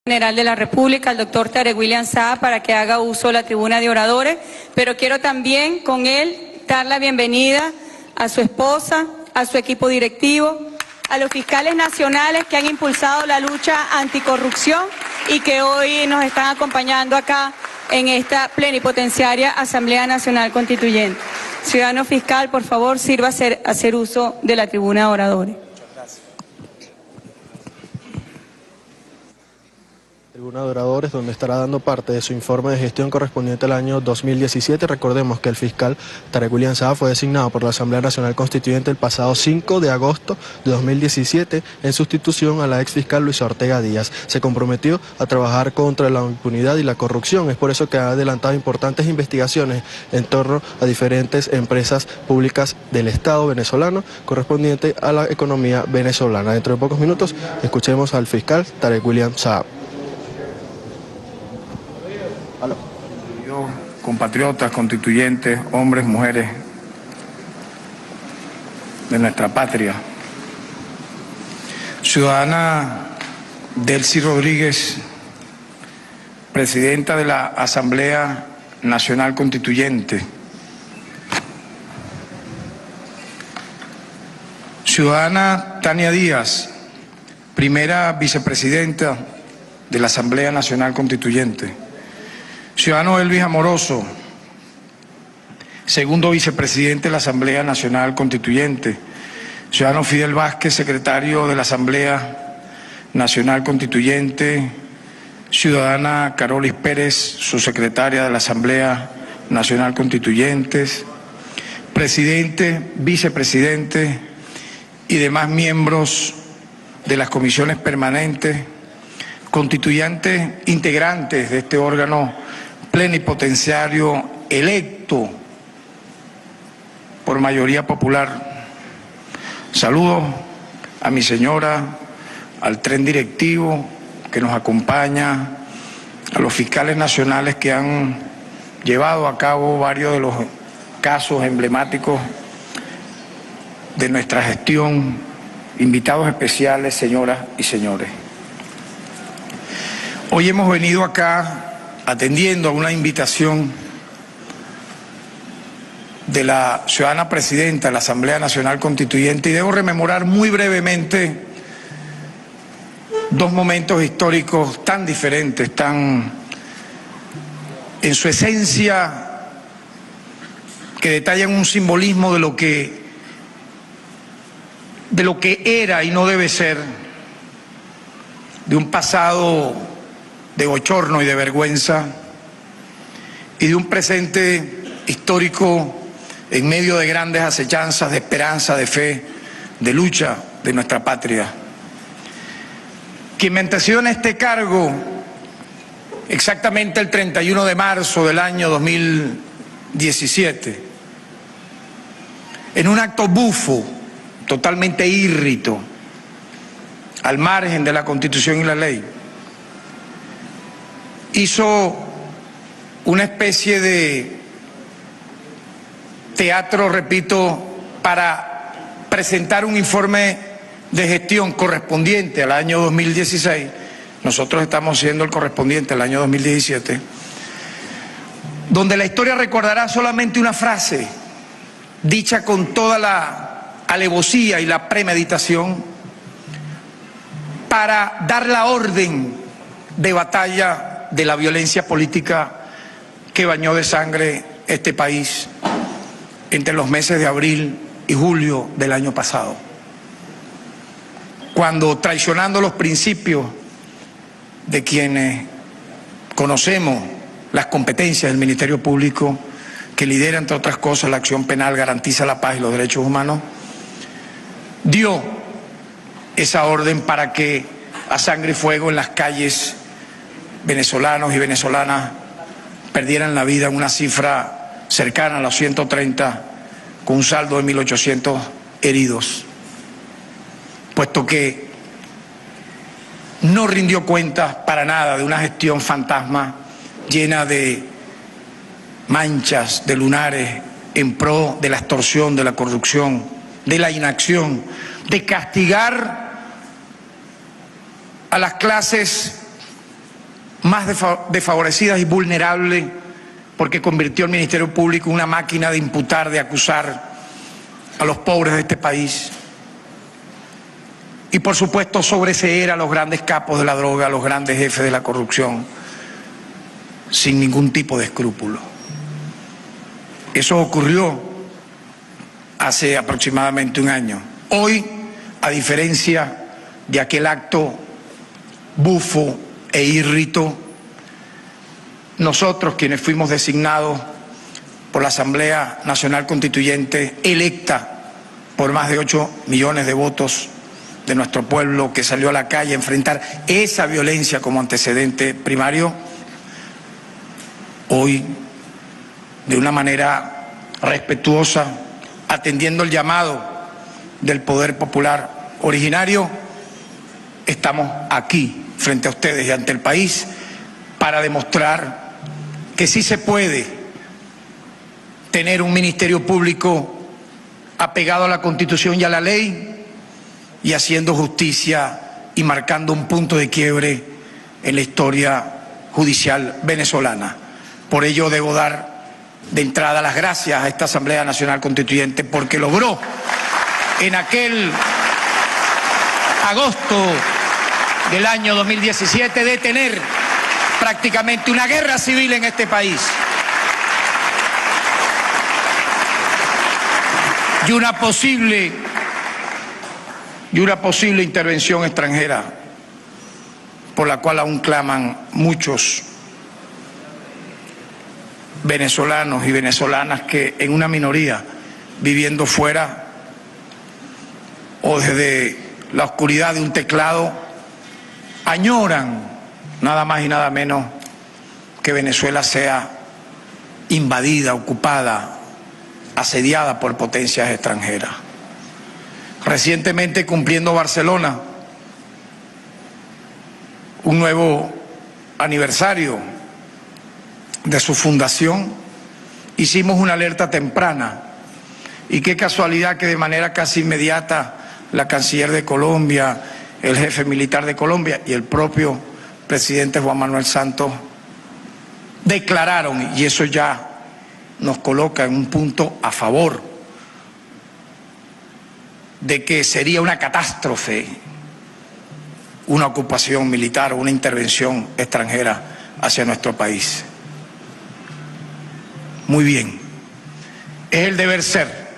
General de la República, el doctor Tarek William Saab, para que haga uso de la tribuna de oradores, pero quiero también con él dar la bienvenida a su esposa, a su equipo directivo, a los fiscales nacionales que han impulsado la lucha anticorrupción y que hoy nos están acompañando acá en esta plenipotenciaria Asamblea Nacional Constituyente. Ciudadano fiscal, por favor, sirva a hacer uso de la tribuna de oradores. Tribuna de Oradores, donde estará dando parte de su informe de gestión correspondiente al año 2017. Recordemos que el fiscal Tarek William Saab fue designado por la Asamblea Nacional Constituyente el pasado 5 de agosto de 2017 en sustitución a la ex fiscal Luisa Ortega Díaz. Se comprometió a trabajar contra la impunidad y la corrupción. Es por eso que ha adelantado importantes investigaciones en torno a diferentes empresas públicas del Estado venezolano correspondiente a la economía venezolana. Dentro de pocos minutos escuchemos al fiscal Tarek William Saab. Compatriotas, constituyentes, hombres, mujeres de nuestra patria. Ciudadana Delcy Rodríguez, presidenta de la Asamblea Nacional Constituyente. Ciudadana Tania Díaz, primera vicepresidenta de la Asamblea Nacional Constituyente. Ciudadano Elvis Amoroso, segundo vicepresidente de la Asamblea Nacional Constituyente. Ciudadano Fidel Vázquez, secretario de la Asamblea Nacional Constituyente. Ciudadana Carolis Pérez, subsecretaria de la Asamblea Nacional Constituyente. Presidente, vicepresidente y demás miembros de las comisiones permanentes, constituyentes integrantes de este órgano plenipotenciario electo por mayoría popular. Saludos a mi señora, al tren directivo que nos acompaña, a los fiscales nacionales que han llevado a cabo varios de los casos emblemáticos de nuestra gestión, invitados especiales, señoras y señores. Hoy hemos venido acá atendiendo a una invitación de la ciudadana presidenta de la Asamblea Nacional Constituyente, y debo rememorar muy brevemente dos momentos históricos tan diferentes, tan en su esencia, que detallan un simbolismo de lo que era y no debe ser, de un pasado de bochorno y de vergüenza, y de un presente histórico en medio de grandes acechanzas de esperanza, de fe, de lucha de nuestra patria. Quien me antecedió en este cargo exactamente el 31 de marzo del año 2017, en un acto bufo, totalmente írrito, al margen de la Constitución y la ley, hizo una especie de teatro, repito, para presentar un informe de gestión correspondiente al año 2016. Nosotros estamos siendo el correspondiente al año 2017, donde la historia recordará solamente una frase dicha con toda la alevosía y la premeditación para dar la orden de batalla de la violencia política que bañó de sangre este país entre los meses de abril y julio del año pasado, cuando, traicionando los principios de quienes conocemos las competencias del Ministerio Público, que lidera, entre otras cosas, la acción penal, garantiza la paz y los derechos humanos, dio esa orden para que a sangre y fuego en las calles venezolanos y venezolanas perdieran la vida en una cifra cercana a los 130, con un saldo de 1.800 heridos, puesto que no rindió cuentas para nada de una gestión fantasma llena de manchas, de lunares, en pro de la extorsión, de la corrupción, de la inacción, de castigar a las clases más desfavorecidas y vulnerables, porque convirtió el Ministerio Público en una máquina de imputar, de acusar a los pobres de este país. Y por supuesto sobreseer a los grandes capos de la droga, a los grandes jefes de la corrupción, sin ningún tipo de escrúpulo. Eso ocurrió hace aproximadamente un año. Hoy, a diferencia de aquel acto bufo e írrito, nosotros, quienes fuimos designados por la Asamblea Nacional Constituyente, electa por más de 8 millones de votos de nuestro pueblo, que salió a la calle a enfrentar esa violencia como antecedente primario, hoy, de una manera respetuosa, atendiendo el llamado del poder popular originario, estamos aquí, frente a ustedes y ante el país, para demostrar que sí se puede tener un Ministerio Público apegado a la Constitución y a la ley y haciendo justicia y marcando un punto de quiebre en la historia judicial venezolana. Por ello debo dar de entrada las gracias a esta Asamblea Nacional Constituyente, porque logró en aquel agosto del año 2017 detener prácticamente una guerra civil en este país y una posible intervención extranjera por la cual aún claman muchos venezolanos y venezolanas que en una minoría, viviendo fuera o desde la oscuridad de un teclado, añoran nada más y nada menos que Venezuela sea invadida, ocupada, asediada por potencias extranjeras. Recientemente, cumpliendo Barcelona un nuevo aniversario de su fundación, hicimos una alerta temprana, y qué casualidad que de manera casi inmediata la canciller de Colombia, el jefe militar de Colombia y el propio presidente Juan Manuel Santos declararon, y eso ya nos coloca en un punto a favor de que sería una catástrofe una ocupación militar o una intervención extranjera hacia nuestro país. Muy bien, es el deber ser,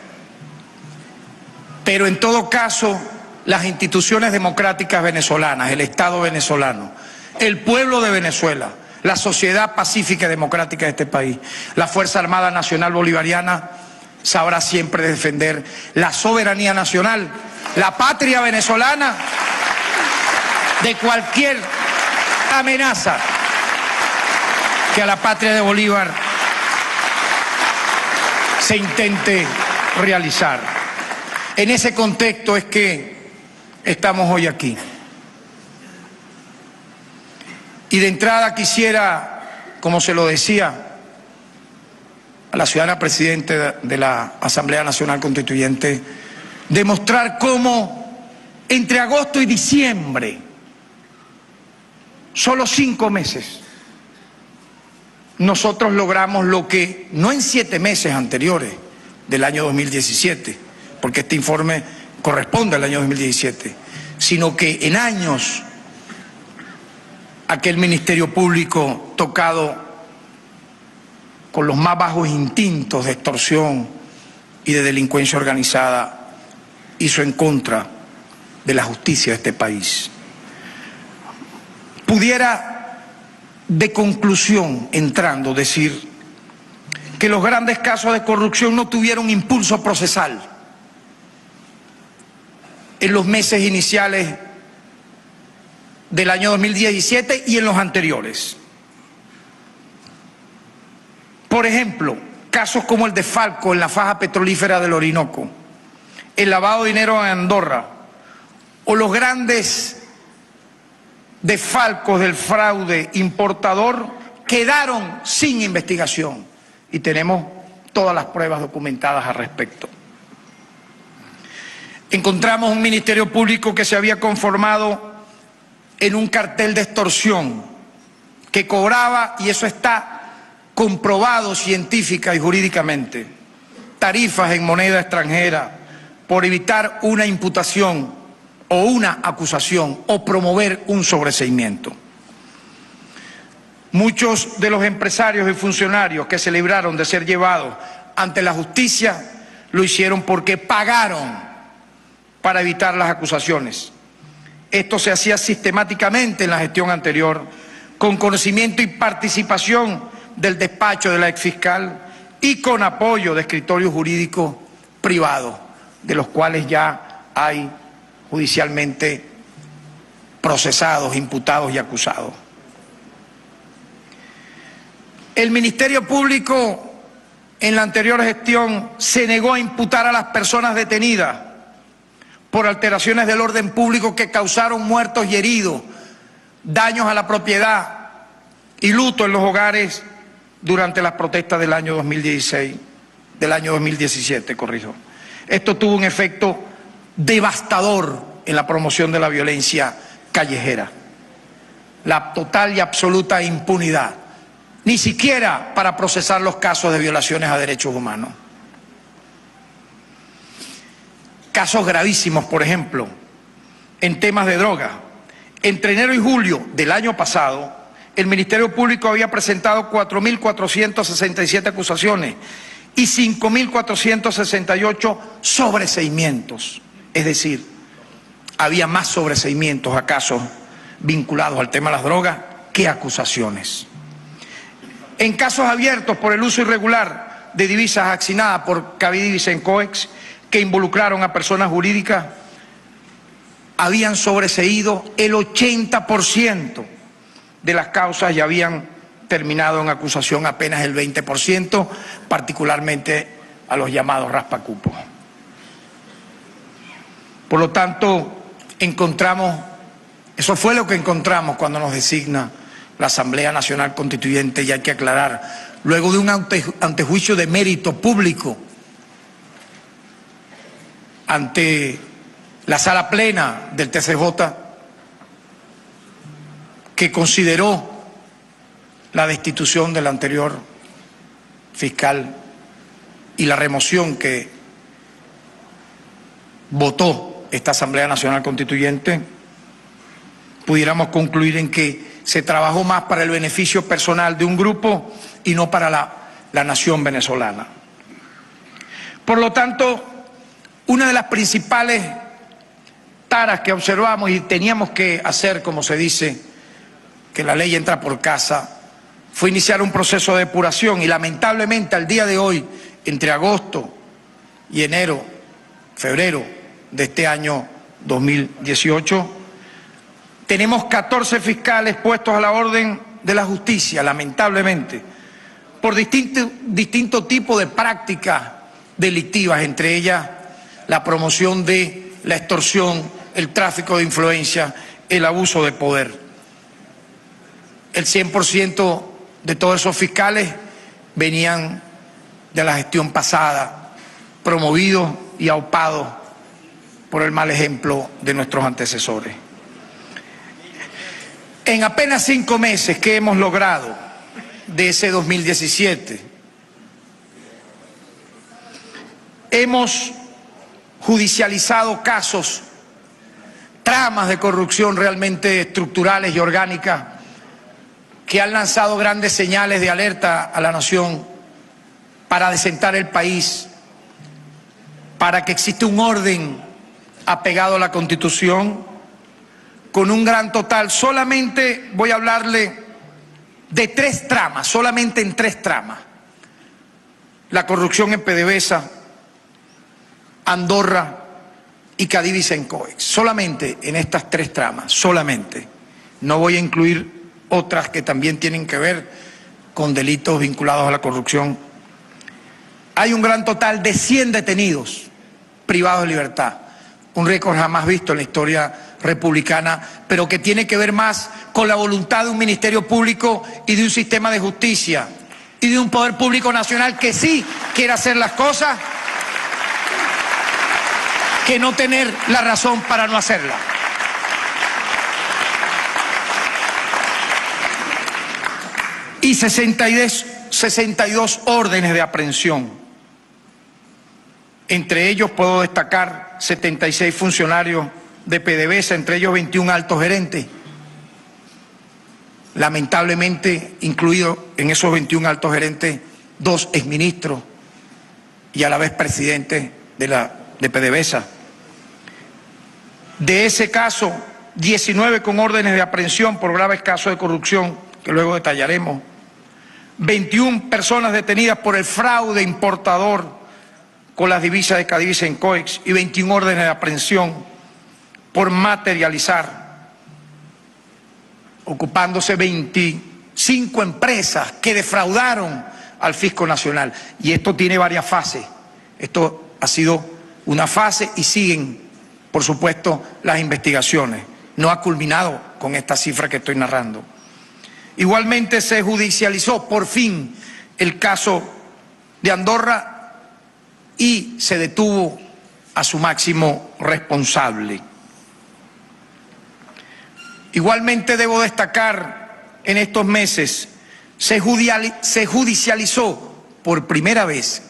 pero en todo caso las instituciones democráticas venezolanas, el Estado venezolano, el pueblo de Venezuela, la sociedad pacífica y democrática de este país, la Fuerza Armada Nacional Bolivariana sabrá siempre defender la soberanía nacional, la patria venezolana, de cualquier amenaza que a la patria de Bolívar se intente realizar. En ese contexto es que estamos hoy aquí. Y de entrada quisiera, como se lo decía a la ciudadana presidenta de la Asamblea Nacional Constituyente, demostrar cómo entre agosto y diciembre, solo 5 meses, nosotros logramos lo que no en 7 meses anteriores del año 2017, porque este informe corresponde al año 2017, sino que en años aquel Ministerio Público tocado con los más bajos instintos de extorsión y de delincuencia organizada hizo en contra de la justicia de este país. Pudiera de conclusión, entrando, decir que los grandes casos de corrupción no tuvieron impulso procesal en los meses iniciales del año 2017 y en los anteriores. Por ejemplo, casos como el de Falco en la faja petrolífera del Orinoco, el lavado de dinero en Andorra o los grandes desfalcos del fraude importador quedaron sin investigación y tenemos todas las pruebas documentadas al respecto. Encontramos un Ministerio Público que se había conformado en un cartel de extorsión que cobraba, y eso está comprobado científica y jurídicamente, tarifas en moneda extranjera por evitar una imputación o una acusación o promover un sobreseimiento. Muchos de los empresarios y funcionarios que se libraron de ser llevados ante la justicia lo hicieron porque pagaron para evitar las acusaciones. Esto se hacía sistemáticamente en la gestión anterior, con conocimiento y participación del despacho de la exfiscal y con apoyo de escritorios jurídicos privados, de los cuales ya hay judicialmente procesados, imputados y acusados. El Ministerio Público en la anterior gestión se negó a imputar a las personas detenidas por alteraciones del orden público que causaron muertos y heridos, daños a la propiedad y luto en los hogares durante las protestas del año 2017, corrijo. Esto tuvo un efecto devastador en la promoción de la violencia callejera, la total y absoluta impunidad, ni siquiera para procesar los casos de violaciones a derechos humanos. Casos gravísimos, por ejemplo, en temas de droga. Entre enero y julio del año pasado, el Ministerio Público había presentado 4.467 acusaciones y 5.468 sobreseimientos. Es decir, había más sobreseimientos a casos vinculados al tema de las drogas que acusaciones. En casos abiertos por el uso irregular de divisas asignadas por Cavide y Vicencoex, que involucraron a personas jurídicas, habían sobreseído el 80% de las causas y habían terminado en acusación apenas el 20%, particularmente a los llamados raspacupos. Por lo tanto, eso fue lo que encontramos cuando nos designa la Asamblea Nacional Constituyente, y hay que aclarar, luego de un antejuicio de mérito público ante la sala plena del TCJ, que consideró la destitución del anterior fiscal y la remoción que votó esta Asamblea Nacional Constituyente, pudiéramos concluir en que se trabajó más para el beneficio personal de un grupo y no para la nación venezolana. Por lo tanto, una de las principales taras que observamos y teníamos que hacer, como se dice, que la ley entra por casa, fue iniciar un proceso de depuración, y lamentablemente al día de hoy, entre agosto y enero, febrero de este año 2018, tenemos 14 fiscales puestos a la orden de la justicia, lamentablemente, por distinto tipo de prácticas delictivas, entre ellas la promoción de la extorsión, el tráfico de influencia, el abuso de poder. El 100% de todos esos fiscales venían de la gestión pasada, promovidos y aupados por el mal ejemplo de nuestros antecesores. En apenas 5 meses que hemos logrado de ese 2017, hemos judicializado casos, tramas de corrupción realmente estructurales y orgánicas que han lanzado grandes señales de alerta a la nación para desentar el país, para que exista un orden apegado a la Constitución, con un gran total. Solamente voy a hablarle de 3 tramas, solamente en 3 tramas. La corrupción en PDVSA, Andorra y Cavide y Vicencoex. Solamente en estas 3 tramas, solamente. No voy a incluir otras que también tienen que ver con delitos vinculados a la corrupción. Hay un gran total de 100 detenidos privados de libertad, un récord jamás visto en la historia republicana, pero que tiene que ver más con la voluntad de un Ministerio Público y de un sistema de justicia y de un poder público nacional que sí quiere hacer las cosas, que no tener la razón para no hacerla. y 62 órdenes de aprehensión. Entre ellos puedo destacar 76 funcionarios de PDVSA, entre ellos 21 altos gerentes. Lamentablemente, incluido en esos 21 altos gerentes, 2 exministros y a la vez presidente de PDVSA. De ese caso, 19 con órdenes de aprehensión por graves casos de corrupción, que luego detallaremos. 21 personas detenidas por el fraude importador con las divisas de Cadivis en COEX y 21 órdenes de aprehensión por materializar, ocupándose 25 empresas que defraudaron al Fisco Nacional. Y esto tiene varias fases. Esto ha sido una fase y siguen, por supuesto, las investigaciones. No ha culminado con esta cifra que estoy narrando. Igualmente se judicializó por fin el caso de Andorra y se detuvo a su máximo responsable. Igualmente debo destacar, en estos meses se judicializó por primera vez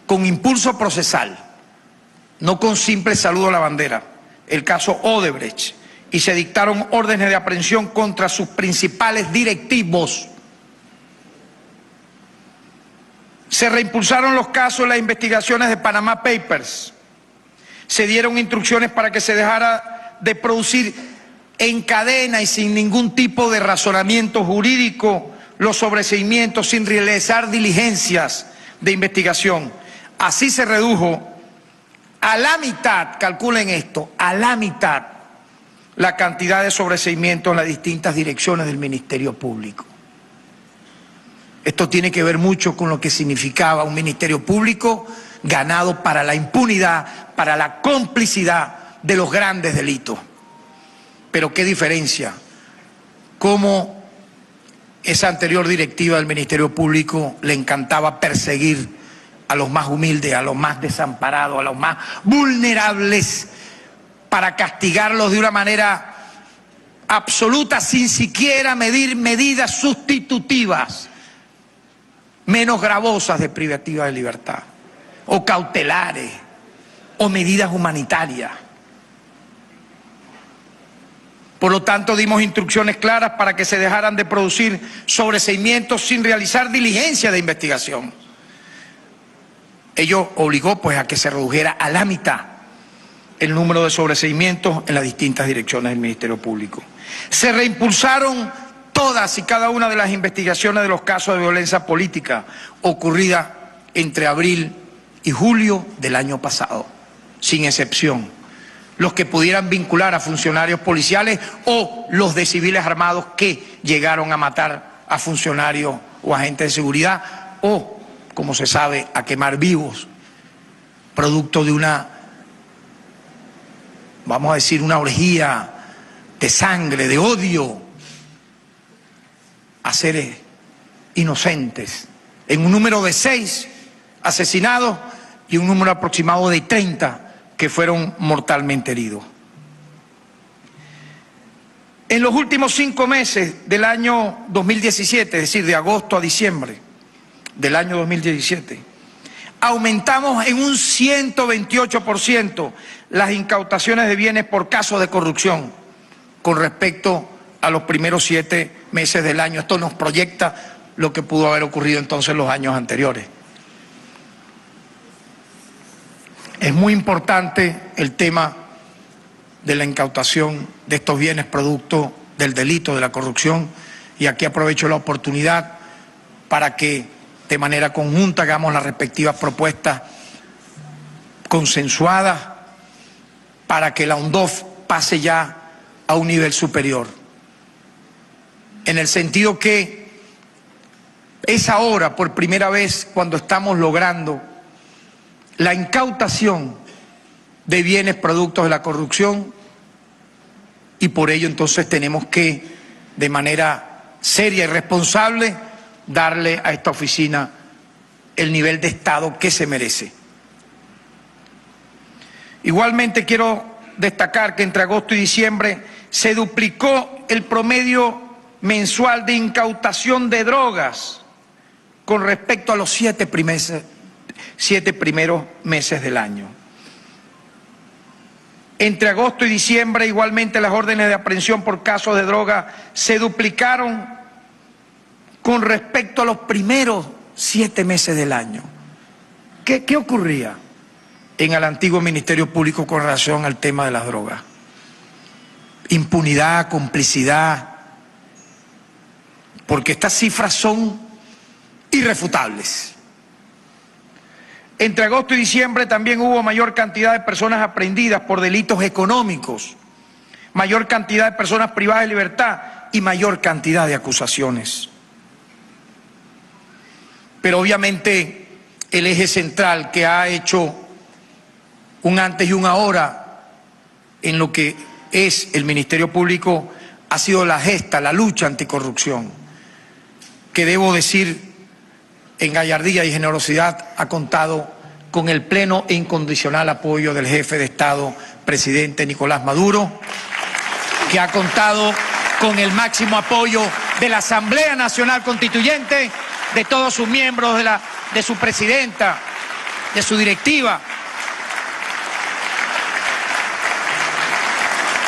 con impulso procesal, no con simple saludo a la bandera, el caso Odebrecht, y se dictaron órdenes de aprehensión contra sus principales directivos. Se reimpulsaron los casos de las investigaciones de Panama Papers. Se dieron instrucciones para que se dejara de producir en cadena y sin ningún tipo de razonamiento jurídico los sobreseimientos, sin realizar diligencias de investigación. Así se redujo a la mitad, calculen esto, a la mitad la cantidad de sobreseimientos en las distintas direcciones del Ministerio Público. Esto tiene que ver mucho con lo que significaba un Ministerio Público ganado para la impunidad, para la complicidad de los grandes delitos. Pero qué diferencia, cómo esa anterior directiva del Ministerio Público le encantaba perseguir a los más humildes, a los más desamparados, a los más vulnerables, para castigarlos de una manera absoluta, sin siquiera medir medidas sustitutivas, menos gravosas de privativa de libertad, o cautelares, o medidas humanitarias. Por lo tanto, dimos instrucciones claras para que se dejaran de producir sobreseimientos sin realizar diligencia de investigación. Ello obligó pues a que se redujera a la mitad el número de sobreseimientos en las distintas direcciones del Ministerio Público. Se reimpulsaron todas y cada una de las investigaciones de los casos de violencia política ocurrida entre abril y julio del año pasado, sin excepción. Los que pudieran vincular a funcionarios policiales o los de civiles armados que llegaron a matar a funcionarios o agentes de seguridad o, como se sabe, a quemar vivos, producto de una, vamos a decir, una orgía de sangre, de odio a seres inocentes, en un número de 6 asesinados y un número aproximado de 30 que fueron mortalmente heridos. En los últimos 5 meses del año 2017, es decir, de agosto a diciembre del año 2017, aumentamos en un 128% las incautaciones de bienes por casos de corrupción con respecto a los primeros 7 meses del año. Esto nos proyecta lo que pudo haber ocurrido entonces en los años anteriores. Es muy importante el tema de la incautación de estos bienes producto del delito de la corrupción, y aquí aprovecho la oportunidad para que de manera conjunta hagamos las respectivas propuestas consensuadas para que la UNDOF pase ya a un nivel superior, en el sentido que es ahora por primera vez cuando estamos logrando la incautación de bienes productos de la corrupción, y por ello entonces tenemos que, de manera seria y responsable, darle a esta oficina el nivel de Estado que se merece. Igualmente quiero destacar que entre agosto y diciembre se duplicó el promedio mensual de incautación de drogas con respecto a los 7 primeros meses del año. Entre agosto y diciembre, igualmente, las órdenes de aprehensión por casos de droga se duplicaron con respecto a los primeros 7 meses del año. ¿Qué ocurría en el antiguo Ministerio Público con relación al tema de las drogas? Impunidad, complicidad, porque estas cifras son irrefutables. Entre agosto y diciembre también hubo mayor cantidad de personas aprehendidas por delitos económicos, mayor cantidad de personas privadas de libertad y mayor cantidad de acusaciones. Pero obviamente el eje central que ha hecho un antes y un ahora en lo que es el Ministerio Público ha sido la gesta, la lucha anticorrupción, que debo decir en gallardía y generosidad ha contado con el pleno e incondicional apoyo del jefe de Estado, presidente Nicolás Maduro, que ha contado con el máximo apoyo de la Asamblea Nacional Constituyente, de todos sus miembros, de su presidenta, de su directiva,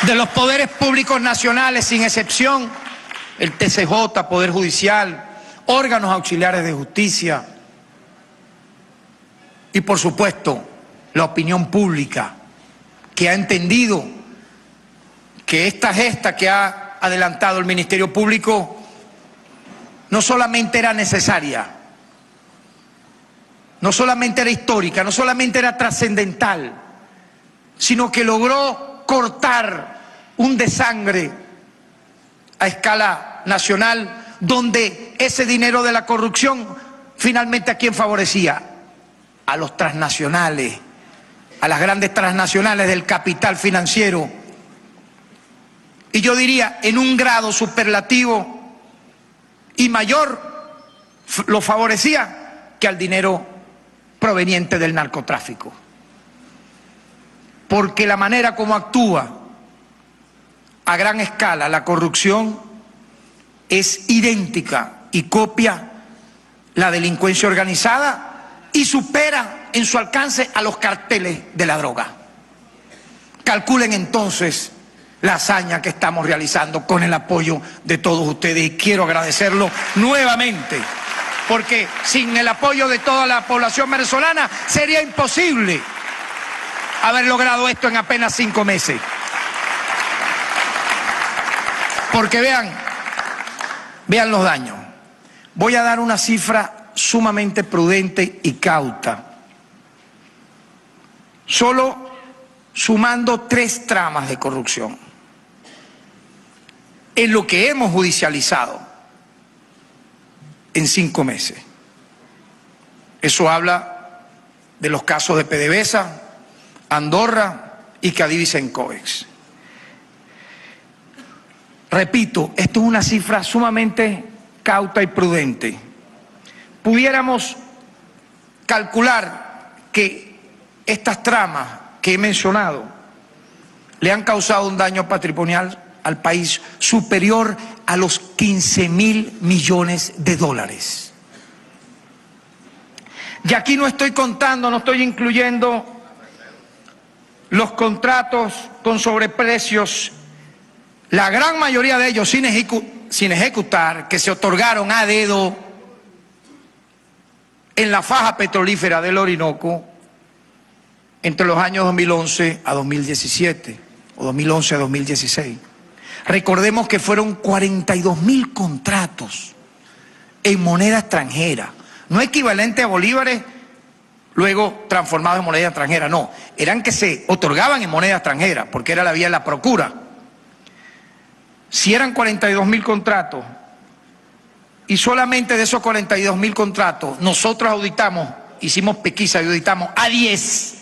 de los poderes públicos nacionales sin excepción, el TCJ, Poder Judicial, órganos auxiliares de justicia y, por supuesto, la opinión pública, que ha entendido que esta gesta que ha adelantado el Ministerio Público no solamente era necesaria, no solamente era histórica, no solamente era trascendental, sino que logró cortar un desangre a escala nacional, donde ese dinero de la corrupción finalmente ¿a quién favorecía? A los transnacionales, a las grandes transnacionales del capital financiero. Y yo diría, en un grado superlativo y mayor, lo favorecía que al dinero proveniente del narcotráfico. Porque la manera como actúa a gran escala la corrupción es idéntica y copia la delincuencia organizada y supera en su alcance a los carteles de la droga. Calculen entonces la hazaña que estamos realizando con el apoyo de todos ustedes, y quiero agradecerlo nuevamente, porque sin el apoyo de toda la población venezolana sería imposible haber logrado esto en apenas 5 meses. Porque vean los daños. Voy a dar una cifra sumamente prudente y cauta. Solo sumando 3 tramas de corrupción en lo que hemos judicializado en 5 meses. Eso habla de los casos de PDVSA, Andorra y Cadivi-Sencovex. Repito, esto es una cifra sumamente cauta y prudente. Pudiéramos calcular que estas tramas que he mencionado le han causado un daño patrimonial al país superior a los 15.000 millones de dólares. Y aquí no estoy contando, no estoy incluyendo los contratos con sobreprecios, la gran mayoría de ellos sin ejecutar, que se otorgaron a dedo en la faja petrolífera del Orinoco entre los años 2011 a 2017 o 2011 a 2016. Recordemos que fueron 42.000 contratos en moneda extranjera, no equivalente a bolívares luego transformados en moneda extranjera, no, eran que se otorgaban en moneda extranjera porque era la vía de la procura. Si eran 42.000 contratos y solamente de esos 42.000 contratos nosotros auditamos, hicimos pesquisa y auditamos a 10,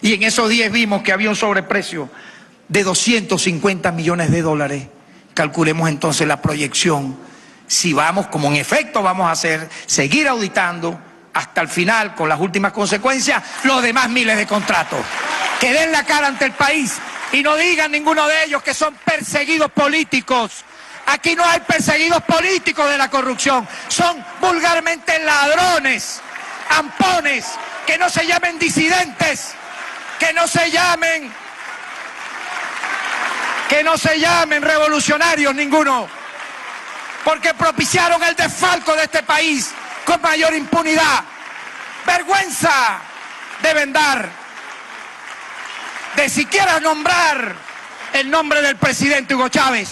y en esos 10 vimos que había un sobreprecio de 250 millones de dólares, calculemos entonces la proyección, si vamos, como en efecto vamos a hacer, seguir auditando hasta el final con las últimas consecuencias, los demás miles de contratos. Que den la cara ante el país y no digan ninguno de ellos que son perseguidos políticos, Aquí no hay perseguidos políticos de la corrupción. Son vulgarmente ladrones, ampones, que no se llamen disidentes, que no se llamen revolucionarios ninguno, porque propiciaron el desfalco de este país con mayor impunidad. Vergüenza deben dar de siquiera nombrar el nombre del presidente Hugo Chávez.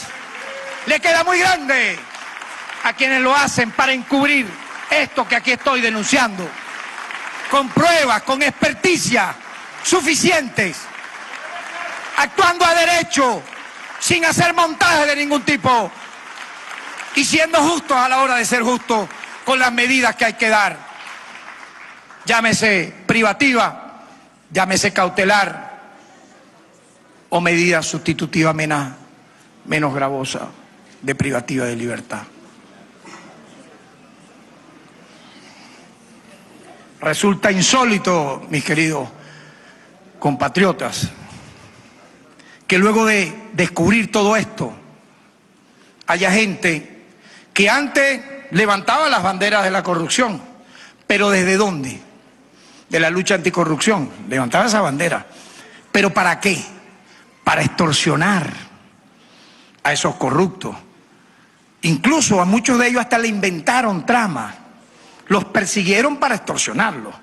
Le queda muy grande a quienes lo hacen para encubrir esto que aquí estoy denunciando, con pruebas, con experticia suficientes, actuando a derecho, sin hacer montaje de ningún tipo y siendo justos a la hora de ser justos con las medidas que hay que dar. Llámese privativa, llámese cautelar o medida sustitutiva menos gravosa de privativa de libertad. Resulta insólito, mis queridos compatriotas, que luego de descubrir todo esto, haya gente que antes levantaba las banderas de la corrupción, pero ¿desde dónde? De la lucha anticorrupción, levantaba esa bandera. ¿Pero para qué? Para extorsionar a esos corruptos. Incluso a muchos de ellos hasta le inventaron tramas, los persiguieron para extorsionarlos.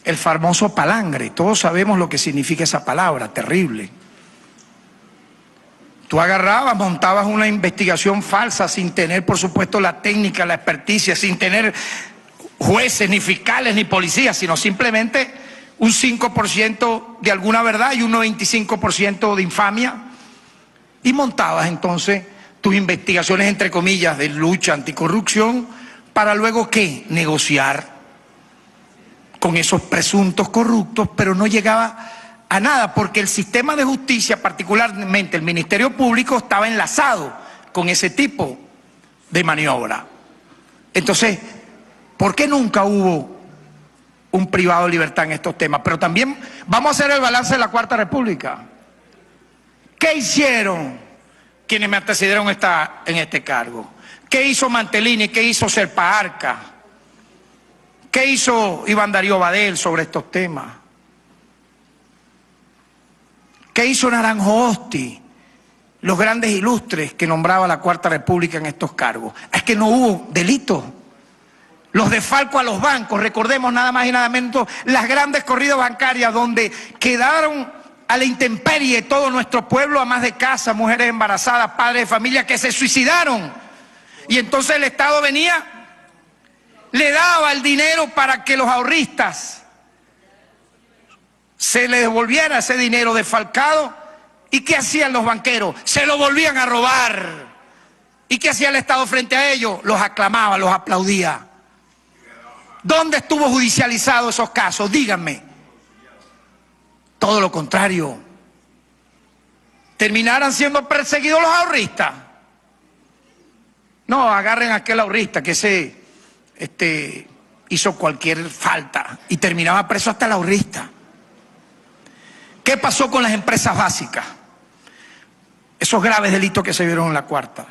El famoso palangre, todos sabemos lo que significa esa palabra, terrible. Tú agarrabas, montabas una investigación falsa sin tener, por supuesto, la técnica, la experticia, sin tener jueces, ni fiscales, ni policías, sino simplemente un 5% de alguna verdad y un 95% de infamia. Y montabas entonces tus investigaciones, entre comillas, de lucha anticorrupción, para luego, ¿qué? Negociar con esos presuntos corruptos, pero no llegaba a nada, porque el sistema de justicia, particularmente el Ministerio Público, estaba enlazado con ese tipo de maniobra. Entonces, ¿por qué nunca hubo un privado de libertad en estos temas? Pero también vamos a hacer el balance de la Cuarta República. ¿Qué hicieron quienes me antecedieron en este cargo? ¿Qué hizo Mantelini? ¿Qué hizo Serpa Arca? ¿Qué hizo Iván Darío Badel sobre estos temas? ¿Qué hizo Naranjo Osti? Los grandes ilustres que nombraba la Cuarta República en estos cargos. Es que no hubo delitos. Los desfalcos a los bancos, recordemos nada más y nada menos las grandes corridas bancarias donde quedaron a la intemperie todo nuestro pueblo, a más de casa, mujeres embarazadas, padres de familia que se suicidaron. Y entonces el Estado venía, le daba el dinero para que los ahorristas se les devolviera ese dinero desfalcado. ¿Y qué hacían los banqueros? Se lo volvían a robar. ¿Y qué hacía el Estado frente a ellos? Los aclamaba, los aplaudía. ¿Dónde estuvo judicializado esos casos? Díganme. Todo lo contrario. ¿Terminaran siendo perseguidos los ahorristas? No, agarren a aquel ahorrista que hizo cualquier falta y terminaba preso hasta el ahorrista. ¿Qué pasó con las empresas básicas? Esos graves delitos que se vieron en la Cuarta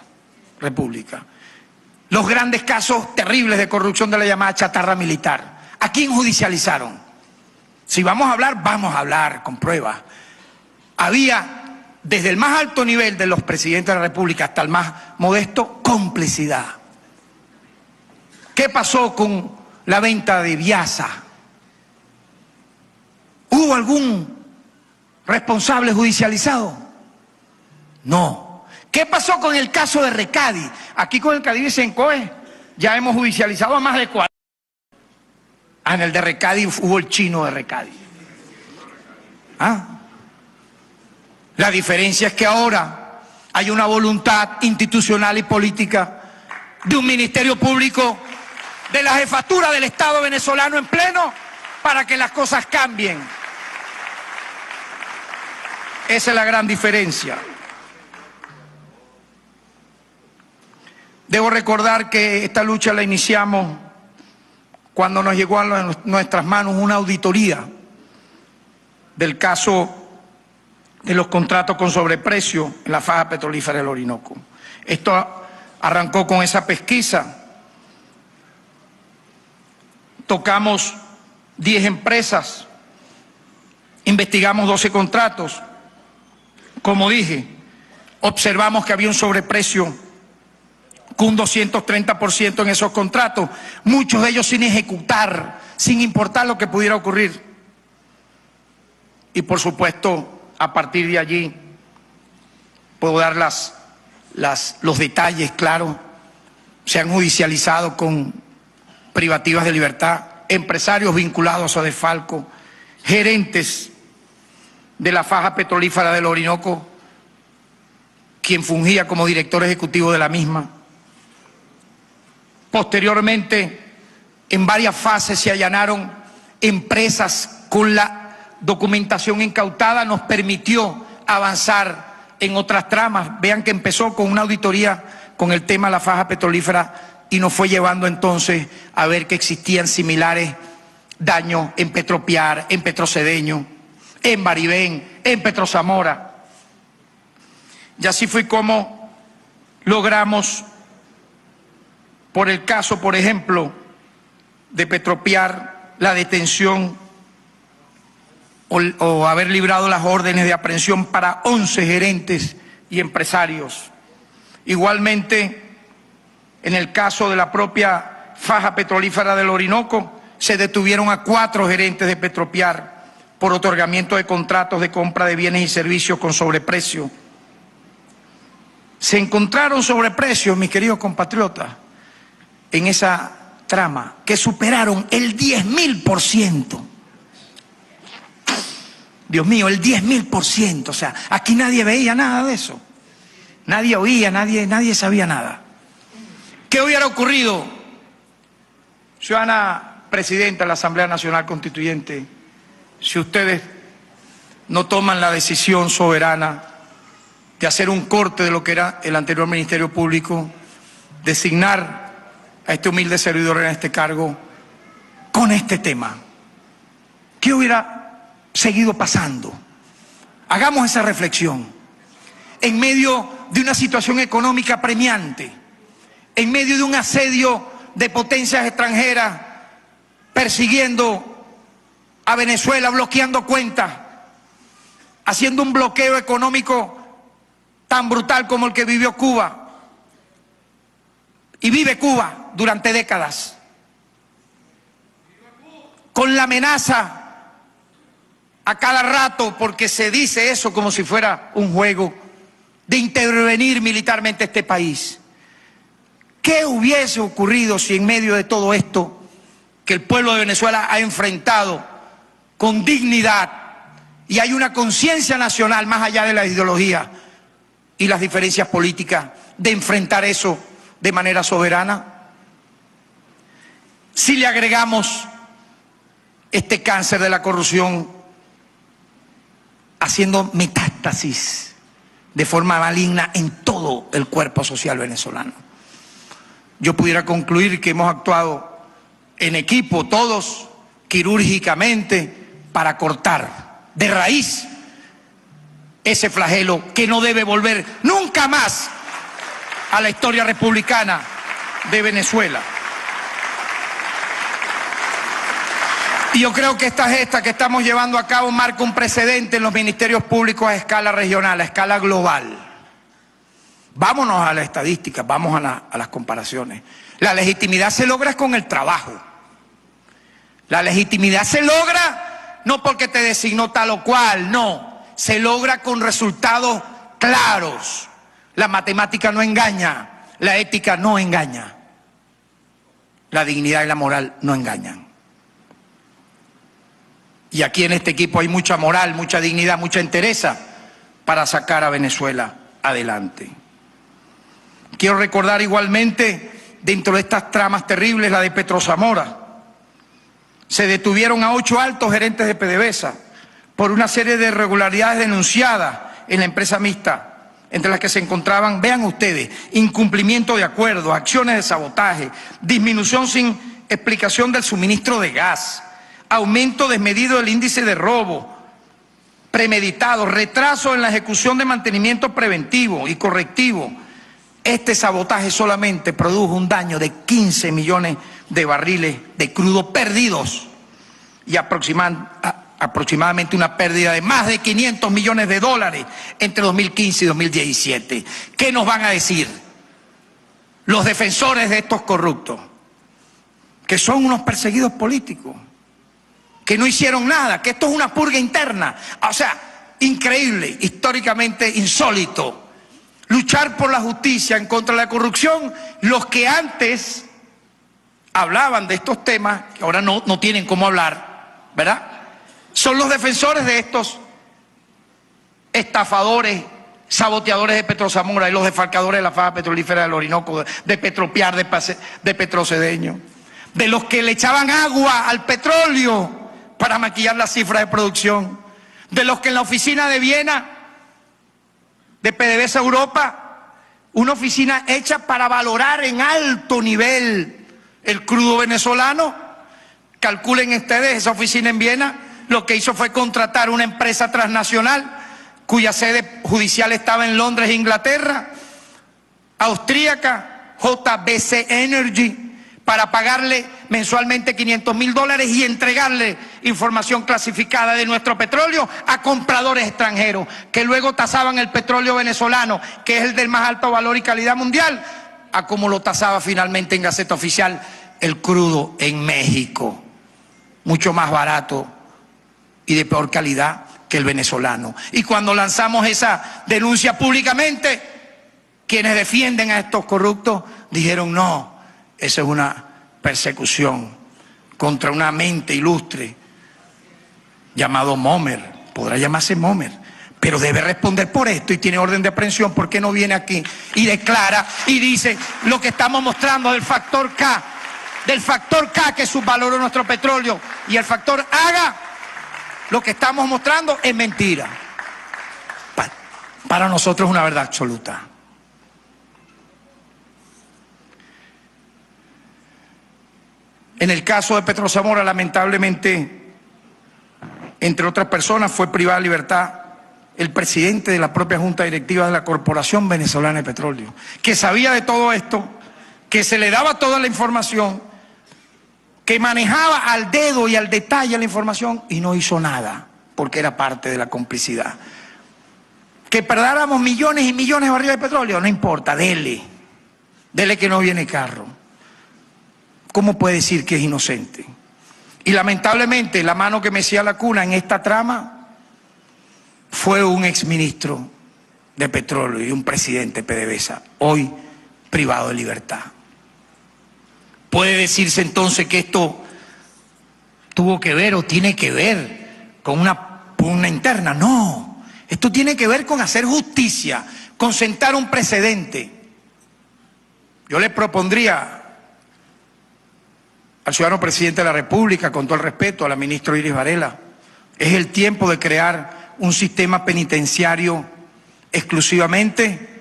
República. Los grandes casos terribles de corrupción de la llamada chatarra militar. ¿A quién judicializaron? Si vamos a hablar con pruebas. Había, desde el más alto nivel de los presidentes de la República hasta el más modesto, complicidad. ¿Qué pasó con la venta de Viasa? ¿Hubo algún responsable judicializado? No. ¿Qué pasó con el caso de Recadi? Aquí con el Cadivi Sencoe ya hemos judicializado a más de 40. En el de Recadi hubo el chino de Recadi. La diferencia es que ahora hay una voluntad institucional y política de un Ministerio Público, de la jefatura del Estado venezolano en pleno, para que las cosas cambien. Esa es la gran diferencia. Debo recordar que esta lucha la iniciamos cuando nos llegó a nuestras manos una auditoría del caso de los contratos con sobreprecio en la faja petrolífera del Orinoco. Esto arrancó con esa pesquisa. Tocamos 10 empresas, investigamos 12 contratos. Como dije, observamos que había un sobreprecio con un 230% en esos contratos, muchos de ellos sin ejecutar, sin importar lo que pudiera ocurrir. Y por supuesto, a partir de allí, puedo dar los detalles, claro, se han judicializado con privativas de libertad, empresarios vinculados a Defalco, gerentes de la faja petrolífera del Orinoco, quien fungía como director ejecutivo de la misma. Posteriormente, en varias fases se allanaron empresas con la documentación incautada, nos permitió avanzar en otras tramas. Vean que empezó con una auditoría con el tema de la faja petrolífera y nos fue llevando entonces a ver que existían similares daños en Petropiar, en Petrocedeño, en Baribén, en Petrozamora. Y así fue como logramos, por el caso, por ejemplo, de Petropiar, la detención o haber librado las órdenes de aprehensión para 11 gerentes y empresarios. Igualmente, en el caso de la propia faja petrolífera del Orinoco, se detuvieron a 4 gerentes de Petropiar por otorgamiento de contratos de compra de bienes y servicios con sobreprecio. Se encontraron sobreprecios, mis queridos compatriotas, en esa trama, que superaron el 10.000%. Dios mío, el 10.000%. O sea, aquí nadie veía nada de eso. Nadie oía, nadie sabía nada. ¿Qué hubiera ocurrido, ciudadana presidenta de la Asamblea Nacional Constituyente, si ustedes no toman la decisión soberana de hacer un corte de lo que era el anterior Ministerio Público, designar a este humilde servidor en este cargo con este tema? ¿Qué hubiera seguido pasando? Hagamos esa reflexión. En medio de una situación económica apremiante, en medio de un asedio de potencias extranjeras persiguiendo a Venezuela, bloqueando cuentas, haciendo un bloqueo económico tan brutal como el que vivió Cuba y vive Cuba durante décadas, con la amenaza a cada rato, porque se dice eso como si fuera un juego, de intervenir militarmente este país. ¿Qué hubiese ocurrido si en medio de todo esto que el pueblo de Venezuela ha enfrentado con dignidad y hay una conciencia nacional más allá de la ideología y las diferencias políticas, de enfrentar eso de manera soberana? Si le agregamos este cáncer de la corrupción haciendo metástasis de forma maligna en todo el cuerpo social venezolano, yo pudiera concluir que hemos actuado en equipo todos, quirúrgicamente, para cortar de raíz ese flagelo que no debe volver nunca más a la historia republicana de Venezuela. Y yo creo que esta gesta que estamos llevando a cabo marca un precedente en los ministerios públicos a escala regional, a escala global. Vámonos a la estadística, vamos a las comparaciones. La legitimidad se logra con el trabajo. La legitimidad se logra no porque te designó tal o cual, no. Se logra con resultados claros. La matemática no engaña, la ética no engaña, la dignidad y la moral no engañan. Y aquí en este equipo hay mucha moral, mucha dignidad, mucha entereza para sacar a Venezuela adelante. Quiero recordar igualmente, dentro de estas tramas terribles, la de Petrozamora. Se detuvieron a 8 altos gerentes de PDVSA por una serie de irregularidades denunciadas en la empresa mixta, entre las que se encontraban, vean ustedes, incumplimiento de acuerdos, acciones de sabotaje, disminución sin explicación del suministro de gas, aumento desmedido del índice de robo, premeditado, retraso en la ejecución de mantenimiento preventivo y correctivo. Este sabotaje solamente produjo un daño de 15 millones de barriles de crudo perdidos y aproximadamente una pérdida de más de 500 millones de dólares entre 2015 y 2017. ¿Qué nos van a decir los defensores de estos corruptos? Que son unos perseguidos políticos, que no hicieron nada, que esto es una purga interna. O sea, increíble, históricamente insólito. Luchar por la justicia en contra de la corrupción, los que antes hablaban de estos temas, que ahora no tienen cómo hablar, ¿verdad? Son los defensores de estos estafadores, saboteadores de Petrozamora y los defalcadores de la faja petrolífera del Orinoco, de Petropiar, de Petrocedeño, de los que le echaban agua al petróleo para maquillar las cifras de producción, de los que en la oficina de Viena, de PDVSA Europa, una oficina hecha para valorar en alto nivel el crudo venezolano, calculen ustedes, esa oficina en Viena lo que hizo fue contratar una empresa transnacional cuya sede judicial estaba en Londres, Inglaterra, austríaca, JBC Energy, para pagarle mensualmente $500.000 y entregarle información clasificada de nuestro petróleo a compradores extranjeros, que luego tasaban el petróleo venezolano, que es el del más alto valor y calidad mundial, a como lo tasaba finalmente en Gaceta Oficial el crudo en México, mucho más barato y de peor calidad que el venezolano. Y cuando lanzamos esa denuncia públicamente, quienes defienden a estos corruptos dijeron no, esa es una persecución contra una mente ilustre llamado Momer, podrá llamarse Momer, pero debe responder por esto y tiene orden de aprehensión. ¿Por qué no viene aquí y declara y dice lo que estamos mostrando del factor K que subvaloró nuestro petróleo, y el factor Haga, lo que estamos mostrando es mentira? Para nosotros es una verdad absoluta. En el caso de Petrozamora, lamentablemente, entre otras personas, fue privada de libertad el presidente de la propia Junta Directiva de la Corporación Venezolana de Petróleo, que sabía de todo esto, que se le daba toda la información, que manejaba al dedo y al detalle la información y no hizo nada, porque era parte de la complicidad. Que perdáramos millones y millones de barriles de petróleo, no importa, dele que no viene carro. ¿Cómo puede decir que es inocente? Y lamentablemente la mano que mecía la cuna en esta trama fue un exministro de petróleo y un presidente de PDVSA, hoy privado de libertad. ¿Puede decirse entonces que esto tuvo que ver o tiene que ver con una pugna interna? No, esto tiene que ver con hacer justicia, con sentar un precedente. Yo le propondría al ciudadano presidente de la República, con todo el respeto a la ministra Iris Varela, es el tiempo de crear un sistema penitenciario exclusivamente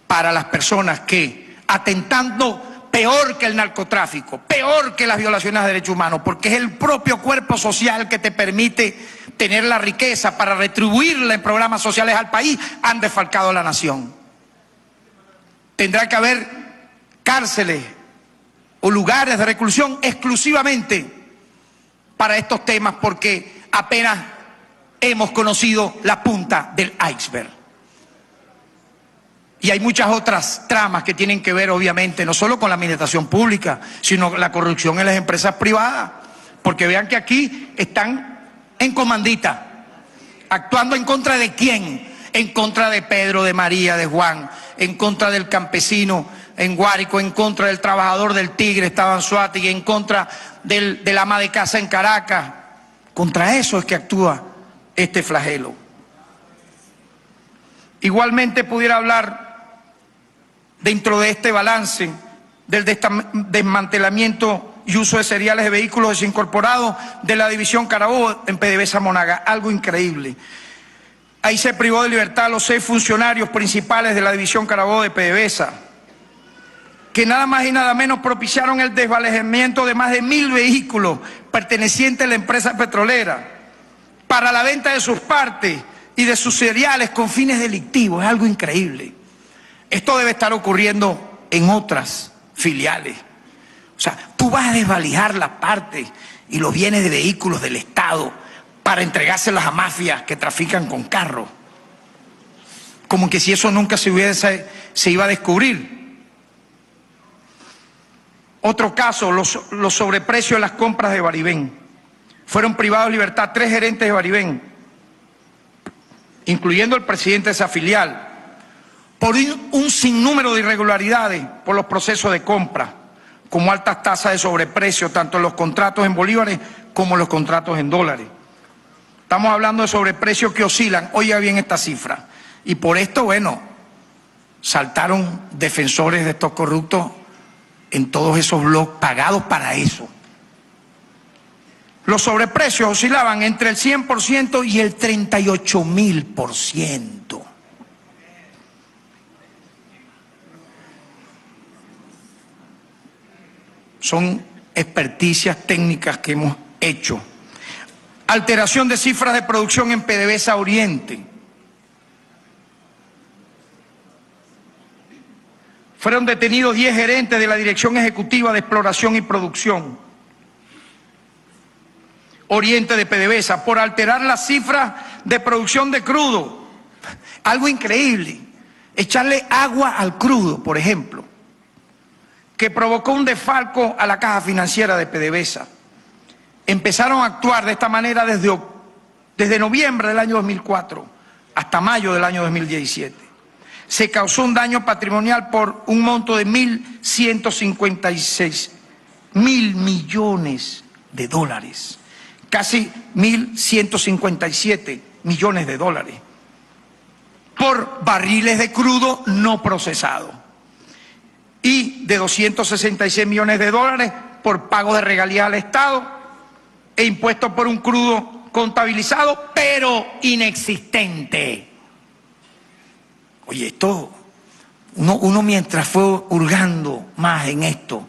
para las personas que, atentando peor que el narcotráfico, peor que las violaciones de derechos humanos, porque es el propio cuerpo social que te permite tener la riqueza para retribuirla en programas sociales al país, han defalcado a la nación. Tendrá que haber cárceles o lugares de reclusión exclusivamente para estos temas, porque apenas hemos conocido la punta del iceberg. Y hay muchas otras tramas que tienen que ver, obviamente, no solo con la administración pública, sino la corrupción en las empresas privadas. Porque vean que aquí están en comandita, actuando en contra de quién, en contra de Pedro, de María, de Juan, en contra del campesino en Guárico, en contra del trabajador del Tigre, Esteban Anzoátegui, en contra del ama de casa en Caracas. Contra eso es que actúa este flagelo. Igualmente pudiera hablar, dentro de este balance, del desmantelamiento y uso de seriales de vehículos desincorporados de la división Carabobo en PDVSA Monaga. Algo increíble. Ahí se privó de libertad a los 6 funcionarios principales de la división Carabobo de PDVSA, que nada más y nada menos propiciaron el desvalejamiento de más de 1000 vehículos pertenecientes a la empresa petrolera, para la venta de sus partes y de sus cereales con fines delictivos. Es algo increíble. Esto debe estar ocurriendo en otras filiales. O sea, tú vas a desvalijar las partes y los bienes de vehículos del Estado para entregárselas a mafias que trafican con carros. Como que si eso nunca se iba a descubrir. Otro caso, los sobreprecios de las compras de Baribén. Fueron privados de libertad 3 gerentes de Baribén, incluyendo el presidente de esa filial, por un sinnúmero de irregularidades por los procesos de compra, como altas tasas de sobreprecio, tanto en los contratos en bolívares como en los contratos en dólares. Estamos hablando de sobreprecios que oscilan, oiga bien esta cifra, y por esto, bueno, saltaron defensores de estos corruptos en todos esos blogs pagados para eso. Los sobreprecios oscilaban entre el 100% y el 38.000%. Son experticias técnicas que hemos hecho. Alteración de cifras de producción en PDVSA Oriente. Fueron detenidos 10 gerentes de la Dirección Ejecutiva de Exploración y Producción Oriente de PDVSA por alterar las cifras de producción de crudo. Algo increíble. Echarle agua al crudo, por ejemplo, que provocó un desfalco a la caja financiera de PDVSA. Empezaron a actuar de esta manera desde noviembre del año 2004 hasta mayo del año 2017. Se causó un daño patrimonial por un monto de 1.156 mil millones de dólares, casi 1.157 millones de dólares, por barriles de crudo no procesado, y de 266 millones de dólares por pago de regalías al Estado e impuestos por un crudo contabilizado pero inexistente. Oye, esto, uno mientras fue hurgando más en esto,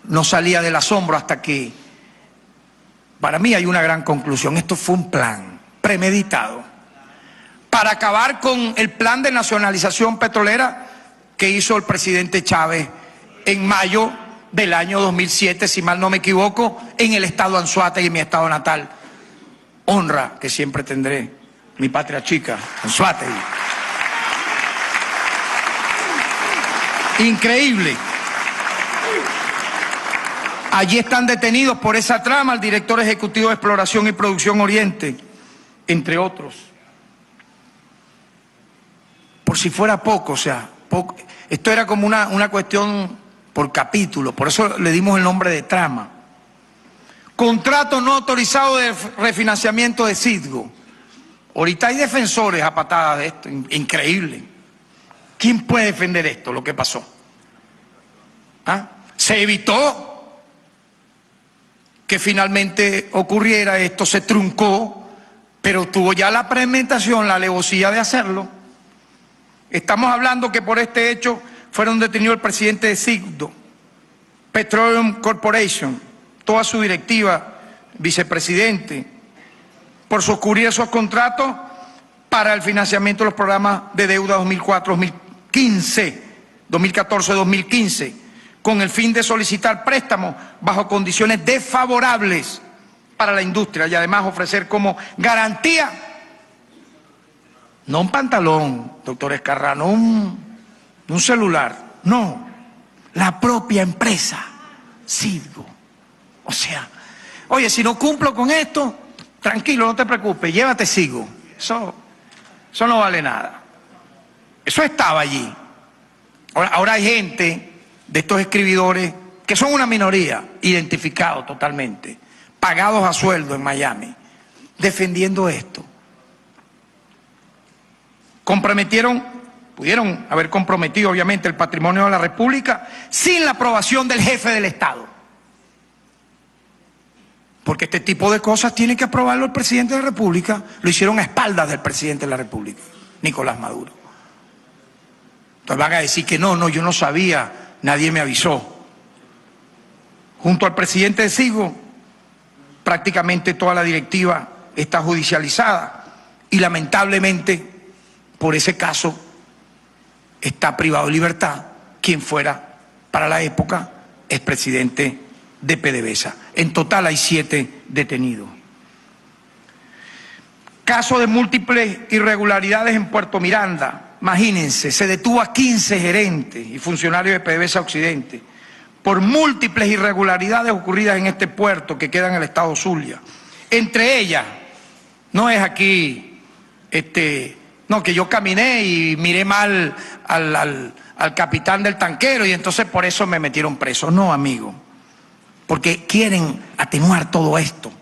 no salía del asombro hasta que, para mí hay una gran conclusión. Esto fue un plan premeditado para acabar con el plan de nacionalización petrolera que hizo el presidente Chávez en mayo del año 2007, si mal no me equivoco, en el estado Anzoátegui, en mi estado natal. Honra que siempre tendré, mi patria chica, Anzoátegui. Increíble. Allí están detenidos por esa trama el director ejecutivo de Exploración y Producción Oriente, entre otros. Por si fuera poco, o sea, poco. Esto era como una cuestión por capítulo, por eso le dimos el nombre de trama. Contrato no autorizado de refinanciamiento de Citgo. Ahorita hay defensores a patadas de esto, increíble. ¿Quién puede defender esto, lo que pasó? ¿Ah? Se evitó que finalmente ocurriera esto, se truncó, pero tuvo ya la premeditación, la alevosía de hacerlo. Estamos hablando que por este hecho fueron detenidos el presidente de Citgo, Petroleum Corporation, toda su directiva, vicepresidente, por suscribir esos contratos para el financiamiento de los programas de deuda 2014-2015, con el fin de solicitar préstamos bajo condiciones desfavorables para la industria y además ofrecer como garantía, no un pantalón, doctor Escarra, no un celular, no, la propia empresa, Citgo. O sea, oye, si no cumplo con esto, tranquilo, no te preocupes, llévate Citgo. Eso no vale nada. Eso estaba allí. Ahora hay gente de estos escribidores que son una minoría, identificados totalmente, pagados a sueldo en Miami, defendiendo esto. Pudieron haber comprometido obviamente el patrimonio de la República sin la aprobación del jefe del Estado. Porque este tipo de cosas tiene que aprobarlo el presidente de la República. Lo hicieron a espaldas del presidente de la República, Nicolás Maduro. Entonces van a decir que no, yo no sabía, nadie me avisó. Junto al presidente de Citgo, prácticamente toda la directiva está judicializada y lamentablemente por ese caso está privado de libertad quien fuera para la época expresidente de PDVSA. En total hay 7 detenidos. Caso de múltiples irregularidades en Puerto Miranda. Imagínense, se detuvo a 15 gerentes y funcionarios de PDVSA Occidente por múltiples irregularidades ocurridas en este puerto que queda en el estado Zulia. Entre ellas, no es aquí, no, que yo caminé y miré mal al capitán del tanquero y entonces por eso me metieron preso. No, amigo, porque quieren atenuar todo esto.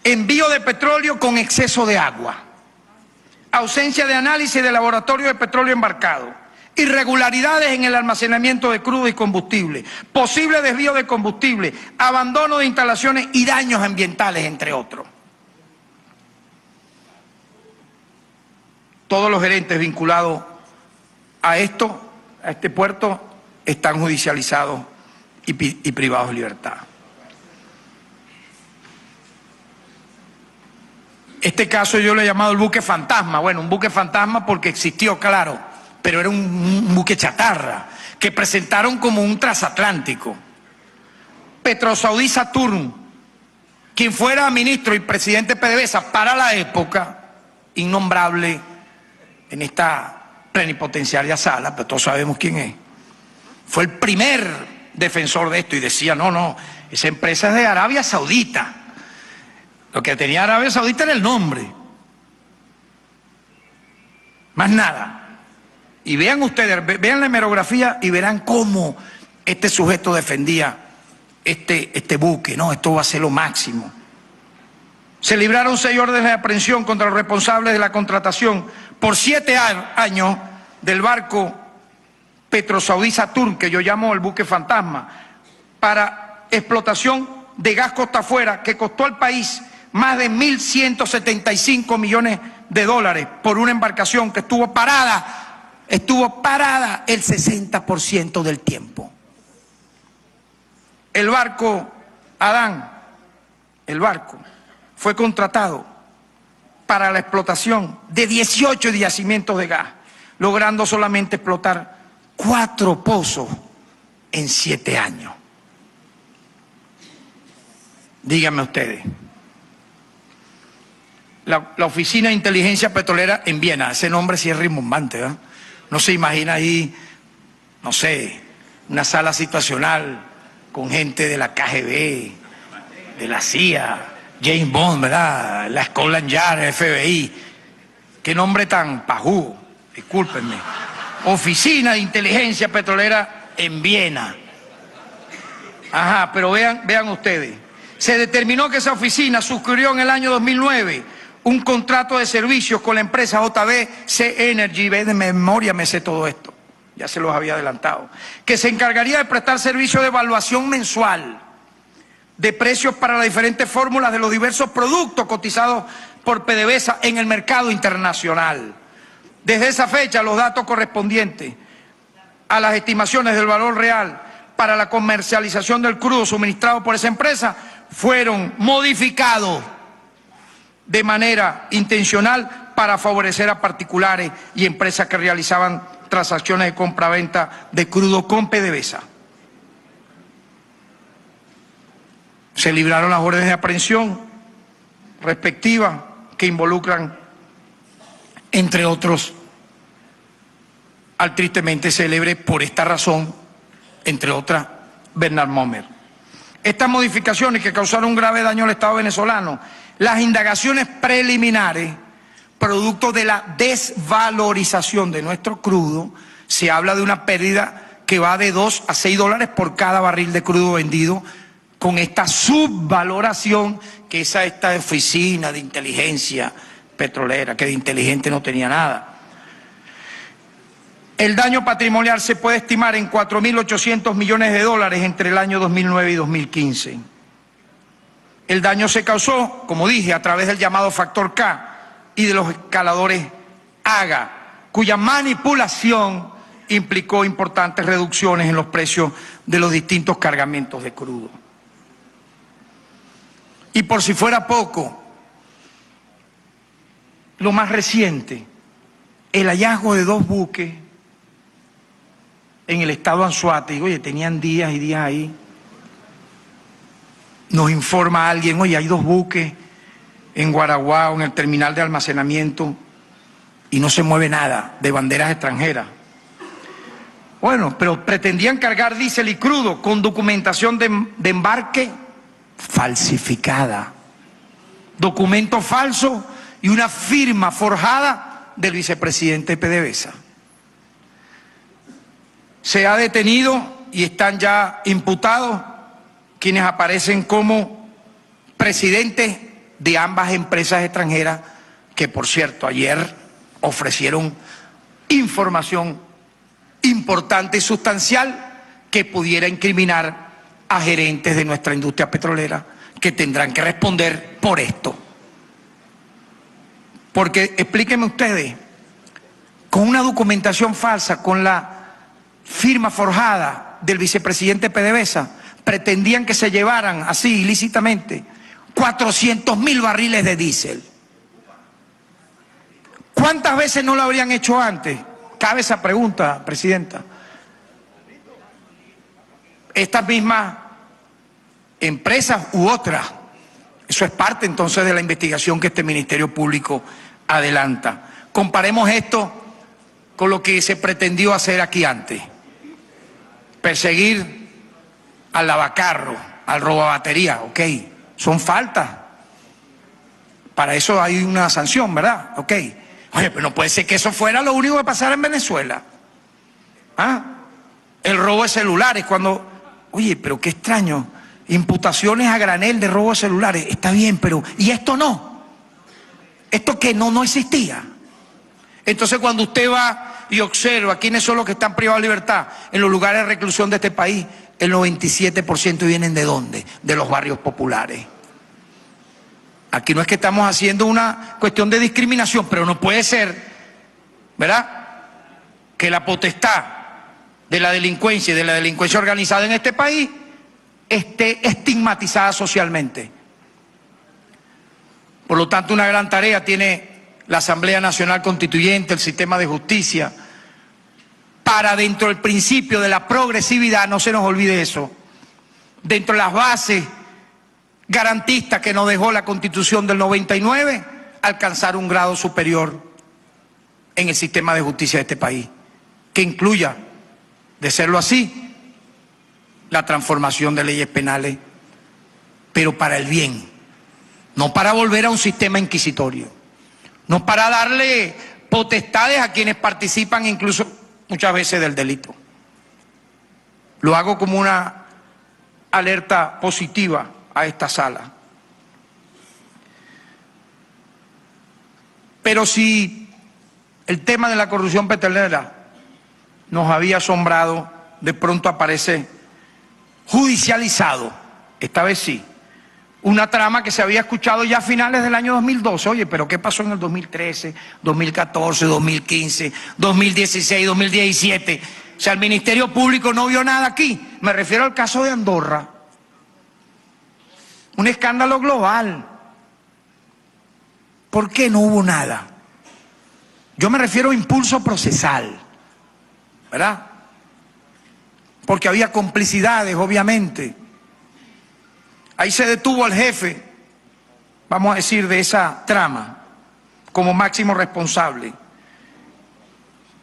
Envío de petróleo con exceso de agua, ausencia de análisis de laboratorio de petróleo embarcado, irregularidades en el almacenamiento de crudo y combustible, posible desvío de combustible, abandono de instalaciones y daños ambientales, entre otros. Todos los gerentes vinculados a esto, a este puerto, están judicializados y privados de libertad. Este caso yo lo he llamado el buque fantasma. Bueno, un buque fantasma porque existió, claro, pero era un buque chatarra que presentaron como un transatlántico. Petrosaudí Saturn, quien fuera ministro y presidente de PDVSA para la época, innombrable en esta plenipotenciaria sala, pero todos sabemos quién es, fue el primer defensor de esto y decía, no, esa empresa es de Arabia Saudita. Lo que tenía Arabia Saudita era el nombre. Más nada. Y vean ustedes, vean la hemerografía y verán cómo este sujeto defendía este buque. No, esto va a ser lo máximo. Se libraron 6 órdenes de aprehensión contra los responsables de la contratación por 7 años del barco Petrosaudí Saturn, que yo llamo el buque fantasma, para explotación de gas costa afuera, que costó al país más de 1.175 millones de dólares por una embarcación que estuvo parada el 60% del tiempo. El barco Adán, fue contratado para la explotación de 18 yacimientos de gas, logrando solamente explotar 4 pozos en 7 años. Díganme ustedes. La Oficina de Inteligencia Petrolera en Viena, ese nombre sí es rimbombante, ¿verdad? No se imagina ahí, no sé, una sala situacional con gente de la KGB, de la CIA, James Bond, ¿verdad? La Scotland Yard, FBI. Qué nombre tan pajú, discúlpenme. Oficina de Inteligencia Petrolera en Viena. Ajá, pero vean ustedes. Se determinó que esa oficina suscribió en el año 2009 un contrato de servicios con la empresa JBC Energy, de memoria me sé todo esto, ya se los había adelantado, que se encargaría de prestar servicios de evaluación mensual de precios para las diferentes fórmulas de los diversos productos cotizados por PDVSA en el mercado internacional. Desde esa fecha, los datos correspondientes a las estimaciones del valor real para la comercialización del crudo suministrado por esa empresa fueron modificados de manera intencional para favorecer a particulares y empresas que realizaban transacciones de compra-venta de crudo con PDVSA. Se libraron las órdenes de aprehensión respectivas que involucran, entre otros, al tristemente célebre por esta razón, entre otras, Bernard Mommer. Estas modificaciones que causaron un grave daño al Estado venezolano, las indagaciones preliminares, producto de la desvalorización de nuestro crudo, se habla de una pérdida que va de 2 a 6 dólares por cada barril de crudo vendido, con esta subvaloración que esta oficina de inteligencia petrolera, que de inteligente no tenía nada. El daño patrimonial se puede estimar en 4.800 millones de dólares entre el año 2009 y 2015. El daño se causó, como dije, a través del llamado factor K y de los escaladores AGA, cuya manipulación implicó importantes reducciones en los precios de los distintos cargamentos de crudo. Y por si fuera poco, lo más reciente, el hallazgo de 2 buques en el estado Anzoátegui. Oye, tenían días y días ahí. Nos informa alguien, oye, hay 2 buques en Guaraguao, en el terminal de almacenamiento, y no se mueve nada de banderas extranjeras. Bueno, pero pretendían cargar diésel y crudo con documentación de embarque falsificada, documento falso y una firma forjada del vicepresidente PDVSA. Se ha detenido y están ya imputados quienes aparecen como presidentes de ambas empresas extranjeras que, por cierto, ayer ofrecieron información importante y sustancial que pudiera incriminar a gerentes de nuestra industria petrolera que tendrán que responder por esto. Porque, explíquenme ustedes, con una documentación falsa, con la firma forjada del vicepresidente PDVSA, pretendían que se llevaran así ilícitamente 400.000 barriles de diésel. ¿Cuántas veces no lo habrían hecho antes? Cabe esa pregunta, presidenta. Estas mismas empresas u otras. Eso es parte entonces de la investigación que este Ministerio Público adelanta. Comparemos esto con lo que se pretendió hacer aquí antes. Perseguir al lavacarro, al robabatería, ok, son faltas. Para eso hay una sanción, ¿verdad? Ok. Oye, pero no puede ser que eso fuera lo único que pasara en Venezuela. ¿Ah? El robo de celulares, cuando... Oye, pero qué extraño. Imputaciones a granel de robo de celulares. Está bien, pero... ¿y esto no? ¿Esto que no existía? Entonces, cuando usted va y observa quiénes son los que están privados de libertad en los lugares de reclusión de este país, el 97% vienen ¿de dónde? De los barrios populares. Aquí no es que estamos haciendo una cuestión de discriminación, pero no puede ser, ¿verdad?, que la potestad de la delincuencia y de la delincuencia organizada en este país esté estigmatizada socialmente. Por lo tanto, una gran tarea tiene la Asamblea Nacional Constituyente, el sistema de justicia, para dentro del principio de la progresividad, no se nos olvide eso, dentro de las bases garantistas que nos dejó la Constitución del 99, alcanzar un grado superior en el sistema de justicia de este país, que incluya, de serlo así, la transformación de leyes penales, pero para el bien, no para volver a un sistema inquisitorio, no para darle potestades a quienes participan incluso muchas veces del delito. Lo hago como una alerta positiva a esta sala. Pero si el tema de la corrupción petrolera nos había asombrado, de pronto aparece judicializado, esta vez sí, una trama que se había escuchado ya a finales del año 2012. Oye, pero ¿qué pasó en el 2013, 2014, 2015, 2016, 2017? O sea, el Ministerio Público no vio nada aquí. Me refiero al caso de Andorra. Un escándalo global. ¿Por qué no hubo nada? Yo me refiero a impulso procesal, ¿verdad? Porque había complicidades, obviamente. Ahí se detuvo al jefe, vamos a decir, de esa trama, como máximo responsable,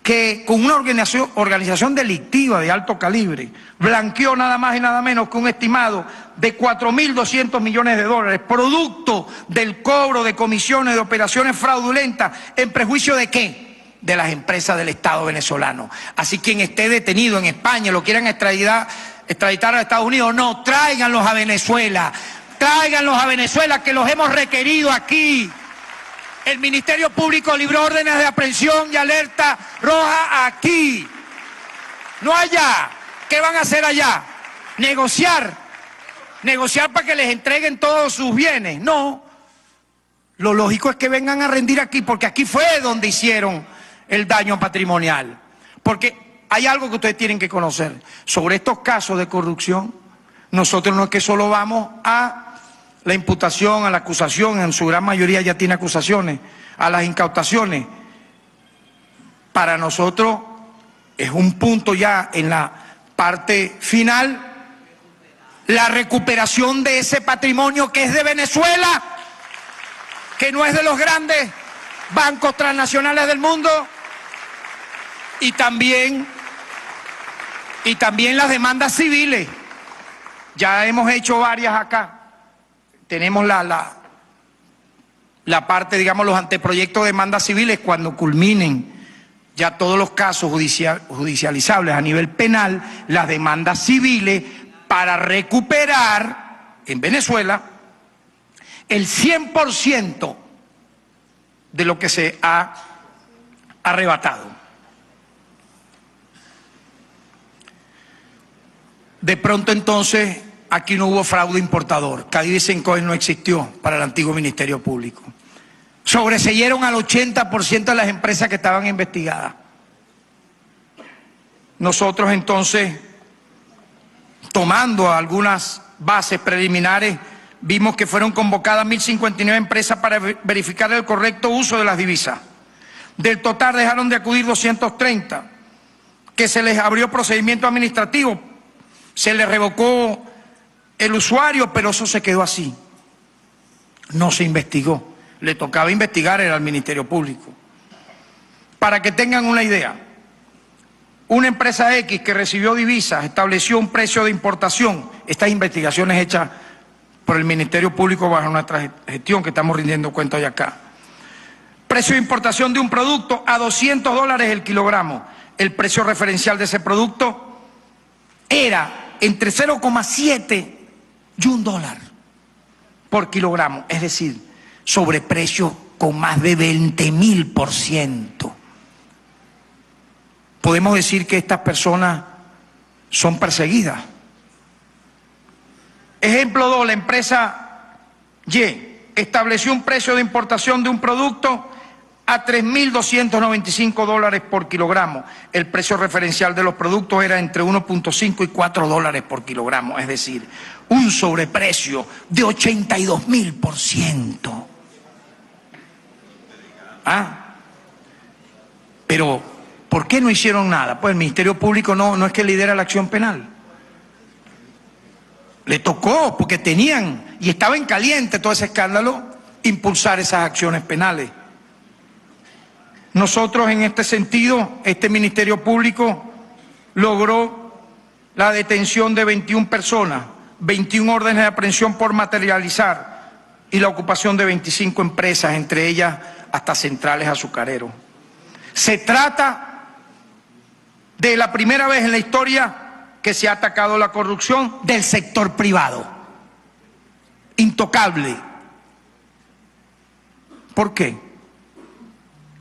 que con una organización delictiva de alto calibre blanqueó nada más y nada menos que un estimado de 4.200 millones de dólares, producto del cobro de comisiones de operaciones fraudulentas, ¿en prejuicio de qué? De las empresas del Estado venezolano. Así quien esté detenido en España, lo quieran extraditar a Estados Unidos, no, tráiganlos a Venezuela, que los hemos requerido aquí. El Ministerio Público libró órdenes de aprehensión y alerta roja aquí, no allá. ¿Qué van a hacer allá? Negociar para que les entreguen todos sus bienes. No, lo lógico es que vengan a rendir aquí, porque aquí fue donde hicieron el daño patrimonial. Porque hay algo que ustedes tienen que conocer sobre estos casos de corrupción. Nosotros no es que solo vamos a la imputación, a la acusación, en su gran mayoría ya tiene acusaciones, a las incautaciones. Para nosotros es un punto ya en la parte final, la recuperación de ese patrimonio que es de Venezuela, que no es de los grandes bancos transnacionales del mundo, y también las demandas civiles. Ya hemos hecho varias acá. Tenemos la parte, digamos, los anteproyectos de demandas civiles. Cuando culminen ya todos los casos judicializables a nivel penal, las demandas civiles para recuperar en Venezuela el 100% de lo que se ha arrebatado. De pronto entonces aquí no hubo fraude importador. Cadivi Sencoin no existió para el antiguo Ministerio Público. Sobreseyeron al 80% de las empresas que estaban investigadas. Nosotros entonces, tomando algunas bases preliminares, vimos que fueron convocadas 1.059 empresas para verificar el correcto uso de las divisas. Del total dejaron de acudir 230, que se les abrió procedimiento administrativo, se les revocó el usuario, pero eso se quedó así. No se investigó. Le tocaba investigar, era al Ministerio Público. Para que tengan una idea, una empresa X que recibió divisas estableció un precio de importación. Estas investigaciones hechas por el Ministerio Público bajo nuestra gestión, que estamos rindiendo cuenta hoy acá. Precio de importación de un producto a $200 el kilogramo. El precio referencial de ese producto era entre 0,7 y $1 por kilogramo, es decir, sobreprecio con más de 20.000%. Podemos decir que estas personas son perseguidas. Ejemplo 2, la empresa Y estableció un precio de importación de un producto a $3.295 por kilogramo. El precio referencial de los productos era entre 1.5 y $4 por kilogramo, es decir, un sobreprecio de 82.000%. Pero, ¿por qué no hicieron nada? Pues el Ministerio Público no es que lidera la acción penal. Le tocó, porque tenían, y estaba en caliente todo ese escándalo, impulsar esas acciones penales. Nosotros en este sentido, este Ministerio Público logró la detención de 21 personas, 21 órdenes de aprehensión por materializar y la ocupación de 25 empresas, entre ellas hasta centrales azucareros. Se trata de la primera vez en la historia que se ha atacado la corrupción del sector privado. Intocable. ¿Por qué?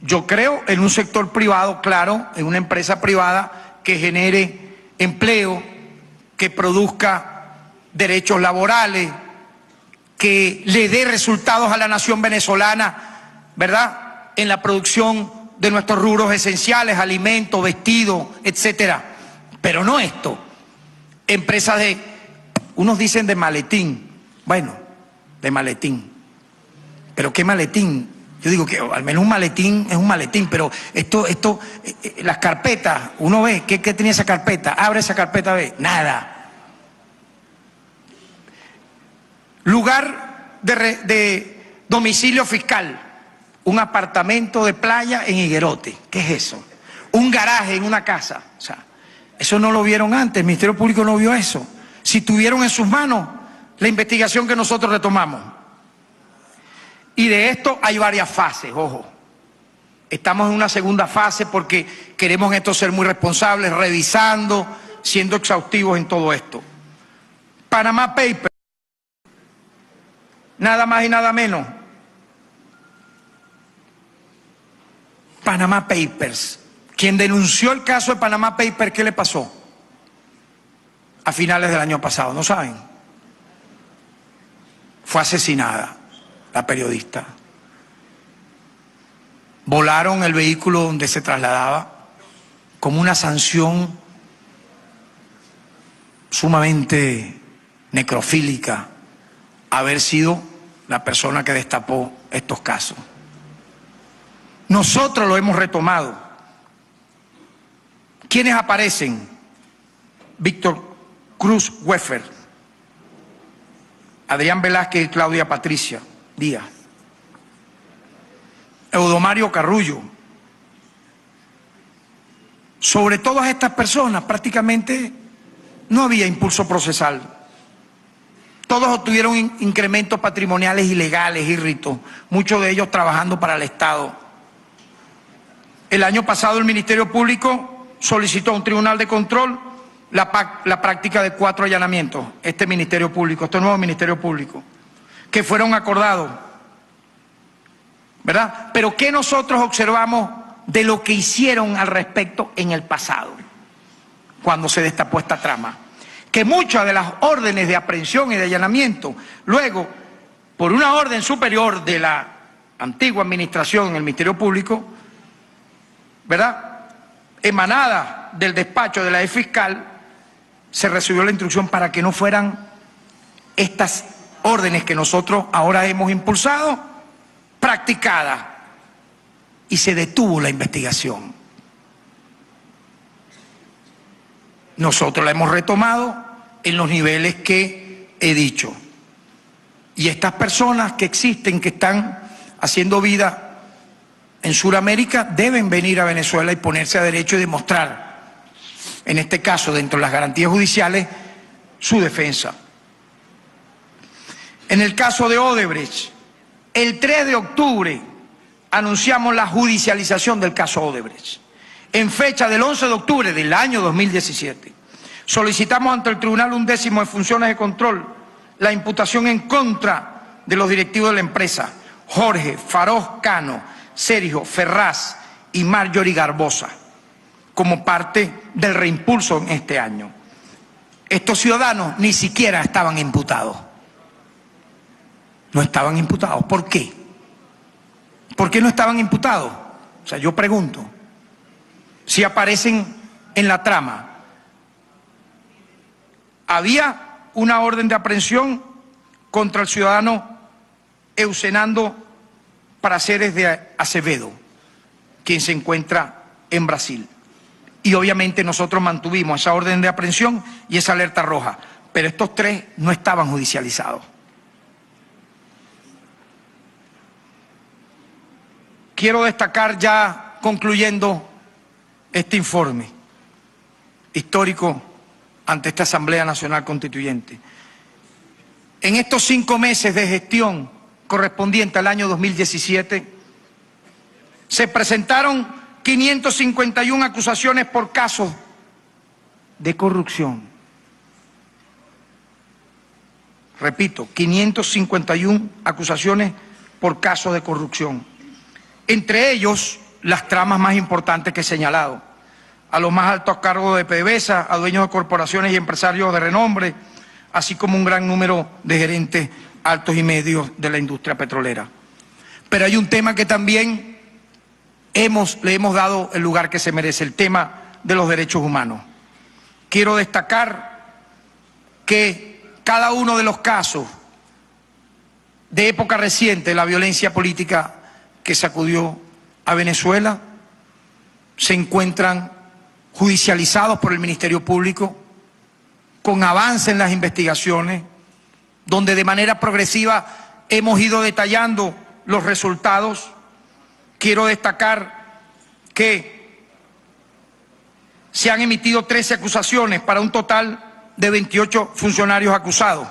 Yo creo en un sector privado, claro, en una empresa privada que genere empleo, que produzca derechos laborales, que le dé resultados a la nación venezolana, ¿verdad?, en la producción de nuestros rubros esenciales, alimentos, vestidos, etcétera. Pero no esto. Empresas de, unos dicen de maletín. Bueno, de maletín. ¿Pero qué maletín? Yo digo que al menos un maletín es un maletín, pero las carpetas, uno ve, ¿qué tenía esa carpeta? Abre esa carpeta, ve, nada. Lugar de domicilio fiscal, un apartamento de playa en Higuerote. ¿Qué es eso? Un garaje en una casa. O sea, eso no lo vieron antes, el Ministerio Público no vio eso. Si tuvieron en sus manos la investigación que nosotros retomamos. Y de esto hay varias fases, ojo. Estamos en una segunda fase porque queremos en esto ser muy responsables, revisando, siendo exhaustivos en todo esto. Panama Papers, nada más y nada menos. Panama Papers. Quien denunció el caso de Panama Papers, ¿qué le pasó? A finales del año pasado, ¿no saben? Fue asesinada la periodista. Volaron el vehículo donde se trasladaba como una sanción sumamente necrofílica haber sido la persona que destapó estos casos. Nosotros lo hemos retomado. ¿Quiénes aparecen? Víctor Cruz Weffer, Adrián Velázquez y Claudia Patricia Díaz, Eudomario Carrullo. Sobre todas estas personas prácticamente no había impulso procesal. Todos obtuvieron incrementos patrimoniales ilegales y ritos, muchos de ellos trabajando para el Estado. El año pasado el Ministerio Público solicitó a un tribunal de control la práctica de 4 allanamientos, este nuevo Ministerio Público, que fueron acordados, ¿verdad? Pero ¿qué nosotros observamos de lo que hicieron al respecto en el pasado, cuando se destapó esta trama? Que muchas de las órdenes de aprehensión y de allanamiento, luego, por una orden superior de la antigua administración, el Ministerio Público, ¿verdad?, emanada del despacho de la fiscal, se recibió la instrucción para que no fueran estas órdenes que nosotros ahora hemos impulsado practicadas, y se detuvo la investigación. Nosotros la hemos retomado en los niveles que he dicho. Y estas personas que existen, que están haciendo vida en Sudamérica, deben venir a Venezuela y ponerse a derecho y demostrar, en este caso, dentro de las garantías judiciales, su defensa. En el caso de Odebrecht, el 3 de octubre anunciamos la judicialización del caso Odebrecht. En fecha del 11 de octubre del año 2017, solicitamos ante el Tribunal 11º de Funciones de Control la imputación en contra de los directivos de la empresa, Jorge Faroz Cano, Sergio Ferraz y Marjorie Garbosa, como parte del reimpulso en este año. Estos ciudadanos ni siquiera estaban imputados. No estaban imputados. ¿Por qué? ¿Por qué no estaban imputados? O sea, yo pregunto, si aparecen en la trama, había una orden de aprehensión contra el ciudadano Eusenando Prazeres de Acevedo, quien se encuentra en Brasil. Y obviamente nosotros mantuvimos esa orden de aprehensión y esa alerta roja, pero estos 3 no estaban judicializados. Quiero destacar, ya concluyendo este informe histórico ante esta Asamblea Nacional Constituyente. En estos 5 meses de gestión correspondiente al año 2017, se presentaron 551 acusaciones por casos de corrupción. Repito, 551 acusaciones por casos de corrupción. Entre ellos, las tramas más importantes que he señalado: a los más altos cargos de PDVSA, a dueños de corporaciones y empresarios de renombre, así como un gran número de gerentes altos y medios de la industria petrolera. Pero hay un tema que también le hemos dado el lugar que se merece, el tema de los derechos humanos. Quiero destacar que cada uno de los casos de época reciente de la violencia política que sacudió a Venezuela se encuentran judicializados por el Ministerio Público, con avance en las investigaciones, donde de manera progresiva hemos ido detallando los resultados. Quiero destacar que se han emitido 13 acusaciones para un total de 28 funcionarios acusados.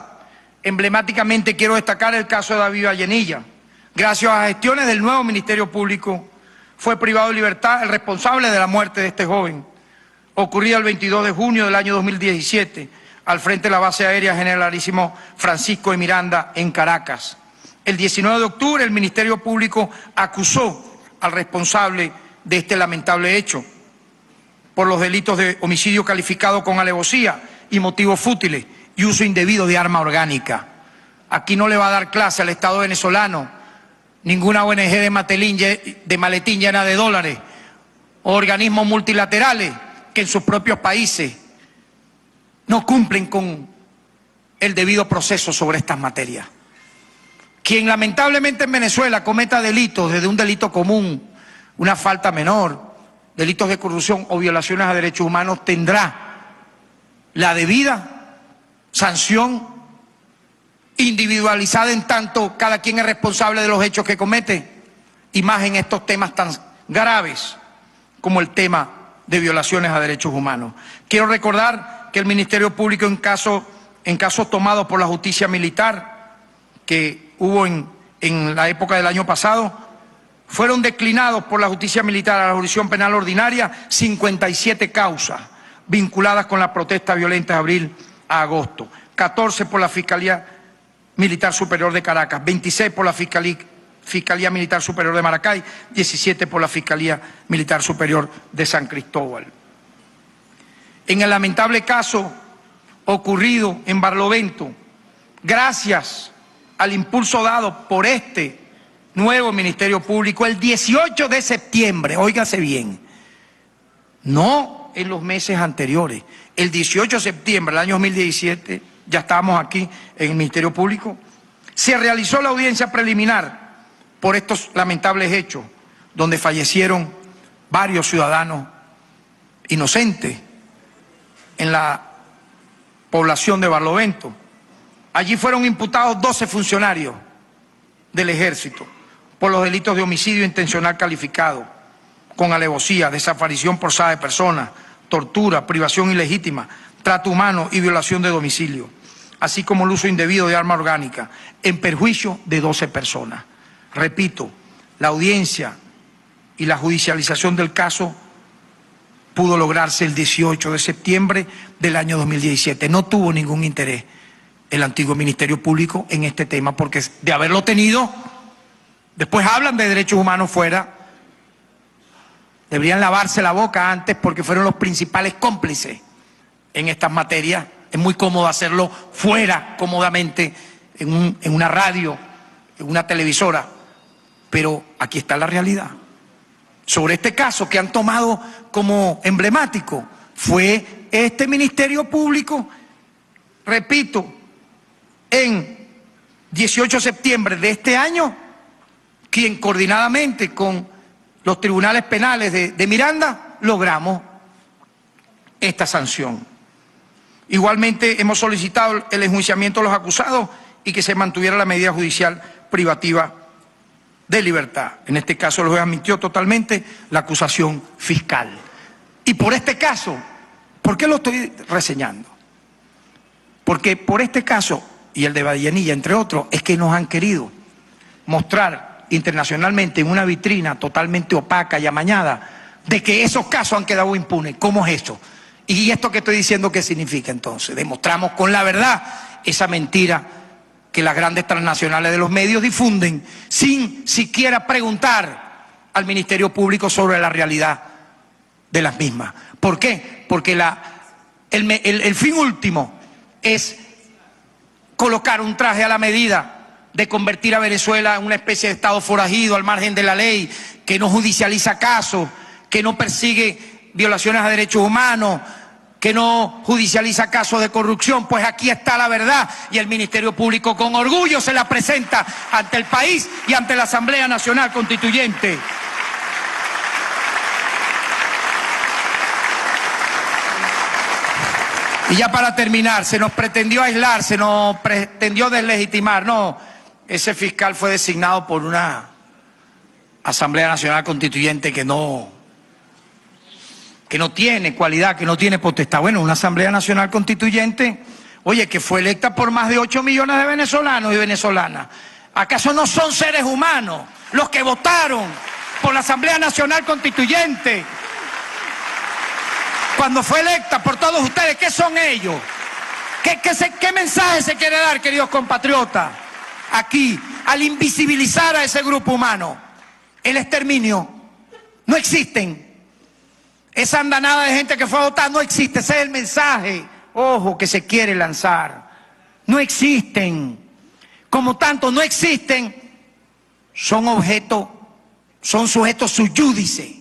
Emblemáticamente quiero destacar el caso de David Vallenilla. Gracias a gestiones del nuevo Ministerio Público, fue privado de libertad el responsable de la muerte de este joven, ocurrida el 22 de junio del año 2017, al frente de la base aérea Generalísimo Francisco de Miranda en Caracas. El 19 de octubre el Ministerio Público acusó al responsable de este lamentable hecho por los delitos de homicidio calificado con alevosía y motivos fútiles y uso indebido de arma orgánica. Aquí no le va a dar clase al Estado venezolano ninguna ONG de maletín llena de dólares o organismos multilaterales que en sus propios países no cumplen con el debido proceso sobre estas materias. quien lamentablemente en Venezuela cometa delitos, desde un delito común, una falta menor, delitos de corrupción o violaciones a derechos humanos, tendrá la debida sanción individualizada en tanto cada quien es responsable de los hechos que comete, y más en estos temas tan graves como el tema de violaciones a derechos humanos. Quiero recordar que el Ministerio Público en casos tomados por la justicia militar que hubo en la época del año pasado, fueron declinados por la justicia militar a la jurisdicción penal ordinaria 57 causas vinculadas con la protesta violenta de abril a agosto, 14 por la Fiscalía Militar Superior de Caracas, 26 por la Fiscalía Militar Superior de Maracay, 17 por la Fiscalía Militar Superior de San Cristóbal. En el lamentable caso ocurrido en Barlovento, gracias al impulso dado por este nuevo Ministerio Público, el 18 de septiembre, óigase bien, no en los meses anteriores, el 18 de septiembre del año 2017, ya estábamos aquí en el Ministerio Público, se realizó la audiencia preliminar por estos lamentables hechos, donde fallecieron varios ciudadanos inocentes en la población de Barlovento. Allí fueron imputados 12 funcionarios del Ejército por los delitos de homicidio intencional calificado, con alevosía, desaparición forzada de personas, tortura, privación ilegítima, trato humano y violación de domicilio, así como el uso indebido de arma orgánica, en perjuicio de 12 personas. Repito, la audiencia y la judicialización del caso pudo lograrse el 18 de septiembre del año 2017. No tuvo ningún interés el antiguo Ministerio Público en este tema, porque de haberlo tenido, después hablan de derechos humanos fuera, deberían lavarse la boca antes, porque fueron los principales cómplices en estas materias. Es muy cómodo hacerlo fuera, cómodamente, en una radio, en una televisora, pero aquí está la realidad. Sobre este caso que han tomado como emblemático, fue este Ministerio Público, repito, en 18 de septiembre de este año, quien coordinadamente con los tribunales penales de Miranda logramos esta sanción. Igualmente hemos solicitado el enjuiciamiento de los acusados y que se mantuviera la medida judicial privativa de libertad. En este caso el juez admitió totalmente la acusación fiscal. Y por este caso, ¿por qué lo estoy reseñando? Porque por este caso y el de Vallenilla, entre otros, es que nos han querido mostrar internacionalmente en una vitrina totalmente opaca y amañada de que esos casos han quedado impunes. ¿Cómo es eso? ¿Y esto que estoy diciendo qué significa entonces? Demostramos con la verdad esa mentira que las grandes transnacionales de los medios difunden sin siquiera preguntar al Ministerio Público sobre la realidad de las mismas. ¿Por qué? Porque el fin último es colocar un traje a la medida de convertir a Venezuela en una especie de estado forajido al margen de la ley, que no judicializa casos, que no persigue violaciones a derechos humanos, que no judicializa casos de corrupción. Pues aquí está la verdad y el Ministerio Público con orgullo se la presenta ante el país y ante la Asamblea Nacional Constituyente. Y ya para terminar, se nos pretendió aislar, se nos pretendió deslegitimar. No, ese fiscal fue designado por una Asamblea Nacional Constituyente que no tiene cualidad, que no tiene potestad. Bueno, una Asamblea Nacional Constituyente, oye, que fue electa por más de 8 millones de venezolanos y venezolanas. ¿Acaso no son seres humanos los que votaron por la Asamblea Nacional Constituyente? Cuando fue electa por todos ustedes, ¿qué son ellos? ¿Qué mensaje se quiere dar, queridos compatriotas? Aquí, al invisibilizar a ese grupo humano, el exterminio, no existen. Esa andanada de gente que fue a votar no existe. Ese es el mensaje, ojo, que se quiere lanzar. No existen. Como tanto no existen, son sujetos sui judice.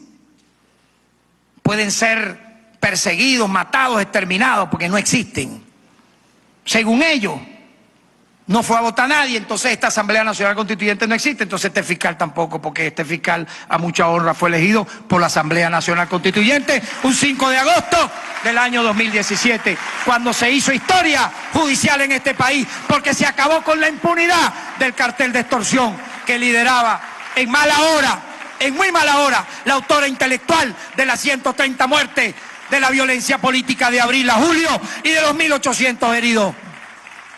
Pueden ser perseguidos, matados, exterminados, porque no existen. Según ellos, No fue a votar nadie, entonces esta Asamblea Nacional Constituyente no existe, entonces este fiscal tampoco, porque este fiscal a mucha honra fue elegido por la Asamblea Nacional Constituyente un 5 de agosto del año 2017, cuando se hizo historia judicial en este país, porque se acabó con la impunidad del cartel de extorsión que lideraba en mala hora, en muy mala hora, la autora intelectual de las 130 muertes de la violencia política de abril a julio y de los 1.800 heridos.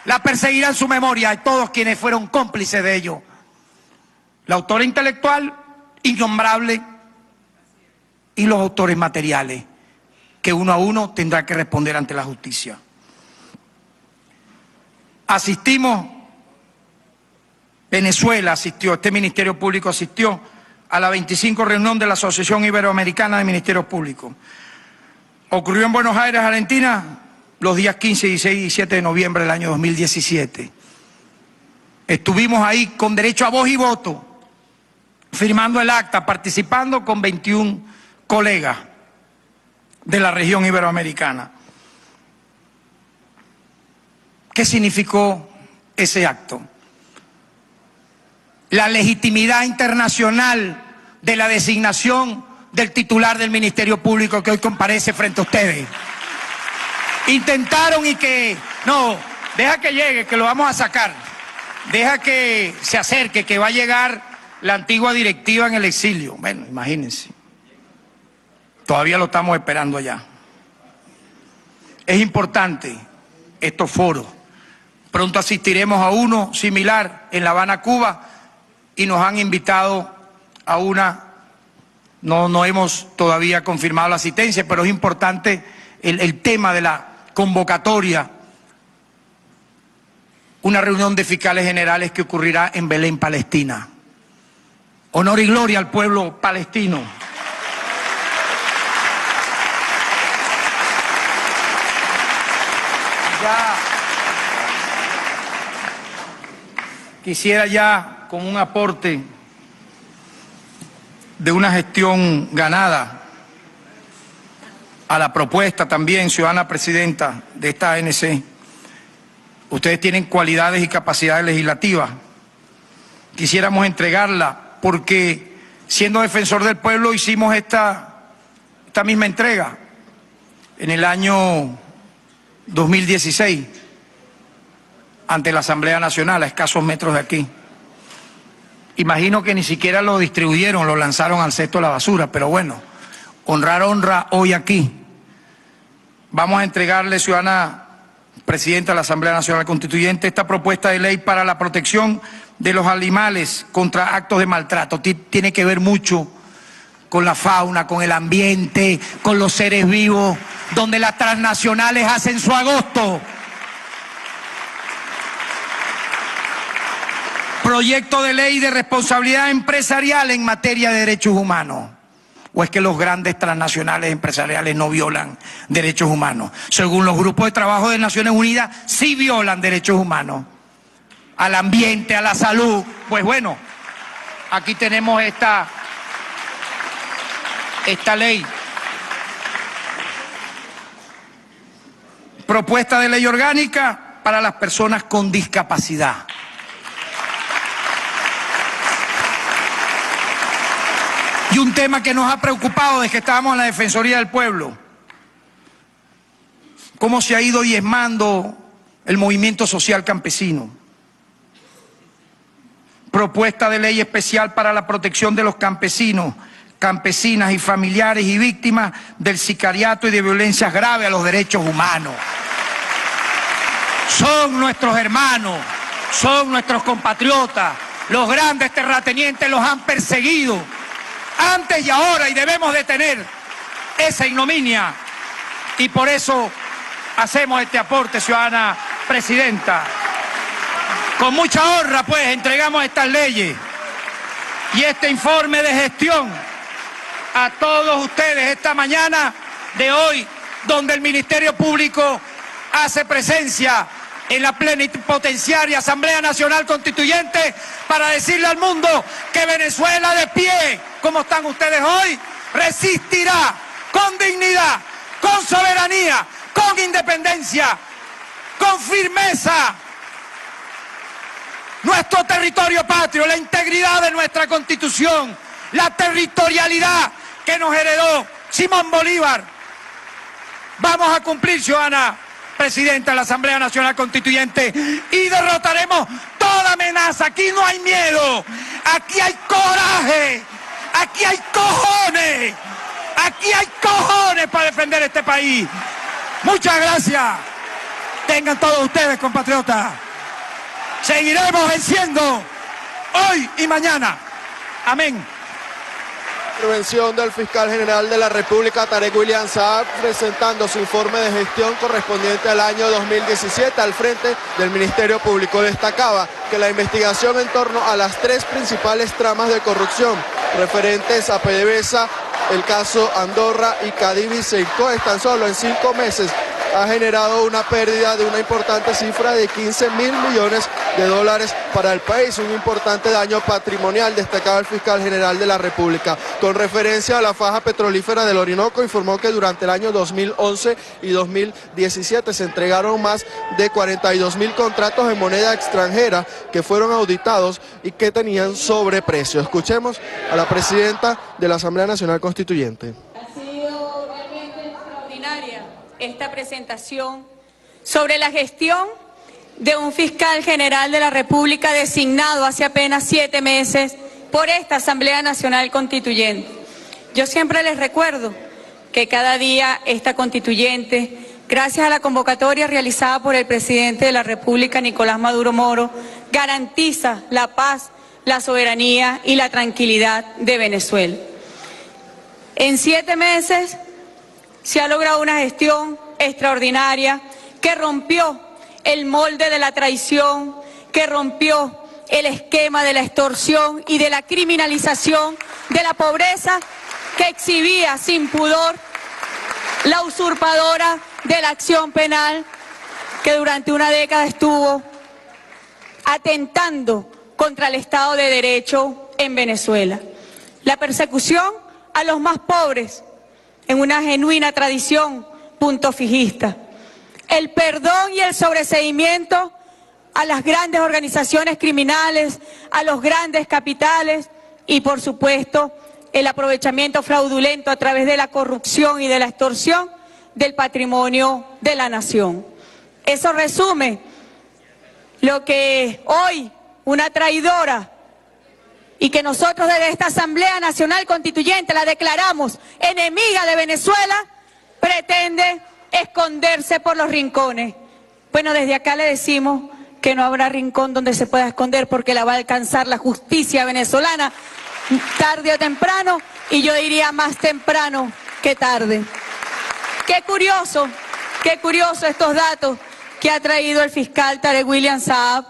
La perseguirán su memoria y todos quienes fueron cómplices de ello. La autora intelectual, innombrable, y los autores materiales, que uno a uno tendrá que responder ante la justicia. Venezuela asistió, este Ministerio Público asistió a la 25 reunión de la Asociación Iberoamericana de Ministerios Públicos. Ocurrió en Buenos Aires, Argentina, los días 15, 16 y 17 de noviembre del año 2017. Estuvimos ahí con derecho a voz y voto, firmando el acta, participando con 21 colegas de la región iberoamericana. ¿Qué significó ese acto? La legitimidad internacional de la designación del titular del Ministerio Público que hoy comparece frente a ustedes. Intentaron y que, no, deja que llegue, que lo vamos a sacar. Deja que se acerque, que va a llegar la antigua directiva en el exilio. Bueno, imagínense. Todavía lo estamos esperando allá. Es importante estos foros. Pronto asistiremos a uno similar en La Habana, Cuba, y nos han invitado a una, no hemos todavía confirmado la asistencia, pero es importante el tema de la convocatoria, una reunión de fiscales generales que ocurrirá en Belén, Palestina. Honor y gloria al pueblo palestino. Ya quisiera ya, con un aporte de una gestión ganada, a la propuesta también, ciudadana presidenta de esta ANC, ustedes tienen cualidades y capacidades legislativas. Quisiéramos entregarla porque, siendo defensor del pueblo, hicimos esta misma entrega en el año 2016 ante la Asamblea Nacional, a escasos metros de aquí. Imagino que ni siquiera lo distribuyeron, lo lanzaron al cesto de la basura, pero bueno, honrar honra hoy aquí. Vamos a entregarle, ciudadana presidenta de la Asamblea Nacional Constituyente, esta propuesta de ley para la protección de los animales contra actos de maltrato. Tiene que ver mucho con la fauna, con el ambiente, con los seres vivos, donde las transnacionales hacen su agosto. Proyecto de ley de responsabilidad empresarial en materia de derechos humanos. ¿O es que los grandes transnacionales empresariales no violan derechos humanos? Según los grupos de trabajo de Naciones Unidas, sí violan derechos humanos. Al ambiente, a la salud. Pues bueno, aquí tenemos esta ley. Propuesta de ley orgánica para las personas con discapacidad. Y un tema que nos ha preocupado desde que estábamos en la Defensoría del Pueblo. Cómo se ha ido diezmando el movimiento social campesino. Propuesta de ley especial para la protección de los campesinos, campesinas y familiares y víctimas del sicariato y de violencias graves a los derechos humanos. Son nuestros hermanos, son nuestros compatriotas. Los grandes terratenientes los han perseguido antes y ahora, y debemos detener esa ignominia. Y por eso hacemos este aporte, ciudadana presidenta. Con mucha honra, pues, entregamos estas leyes y este informe de gestión a todos ustedes esta mañana de hoy, donde el Ministerio Público hace presencia en la plenipotenciaria Asamblea Nacional Constituyente para decirle al mundo que Venezuela, de pie, como están ustedes hoy, resistirá con dignidad, con soberanía, con independencia, con firmeza nuestro territorio patrio, la integridad de nuestra Constitución, la territorialidad que nos heredó Simón Bolívar. Vamos a cumplir, ciudadana presidenta de la Asamblea Nacional Constituyente, y derrotaremos toda amenaza. Aquí no hay miedo, aquí hay coraje, aquí hay cojones, aquí hay cojones para defender este país. Muchas gracias. Tengan todos ustedes, compatriotas. Seguiremos venciendo hoy y mañana. Amén. Intervención del fiscal general de la República, Tarek William Saab, presentando su informe de gestión correspondiente al año 2017 al frente del Ministerio Público. Destacaba que la investigación en torno a las 3 principales tramas de corrupción referentes a PDVSA, el caso Andorra y Cadivi Seicoes, tan solo en 5 meses ha generado una pérdida de una importante cifra de 15.000 millones de dólares para el país, un importante daño patrimonial, destacaba el fiscal general de la República. Con referencia a la faja petrolífera del Orinoco, informó que durante el año 2011 y 2017 se entregaron más de 42.000 contratos en moneda extranjera que fueron auditados y que tenían sobreprecio. Escuchemos a la presidenta de la Asamblea Nacional Constituyente. Esta presentación sobre la gestión de un fiscal general de la República designado hace apenas 7 meses por esta Asamblea Nacional Constituyente. Yo siempre les recuerdo que cada día esta constituyente, gracias a la convocatoria realizada por el presidente de la República, Nicolás Maduro Moro, garantiza la paz, la soberanía y la tranquilidad de Venezuela. En 7 meses se ha logrado una gestión extraordinaria que rompió el molde de la traición, que rompió el esquema de la extorsión y de la criminalización de la pobreza que exhibía sin pudor la usurpadora de la acción penal que durante una década estuvo atentando contra el Estado de Derecho en Venezuela. La persecución a los más pobres en una genuina tradición punto fijista. El perdón y el sobreseimiento a las grandes organizaciones criminales, a los grandes capitales y, por supuesto, el aprovechamiento fraudulento a través de la corrupción y de la extorsión del patrimonio de la nación. Eso resume lo que hoy una traidora y que nosotros desde esta Asamblea Nacional Constituyente la declaramos enemiga de Venezuela, pretende esconderse por los rincones. Bueno, desde acá le decimos que no habrá rincón donde se pueda esconder porque la va a alcanzar la justicia venezolana tarde o temprano, y yo diría más temprano que tarde. Qué curioso estos datos que ha traído el fiscal Tarek William Saab,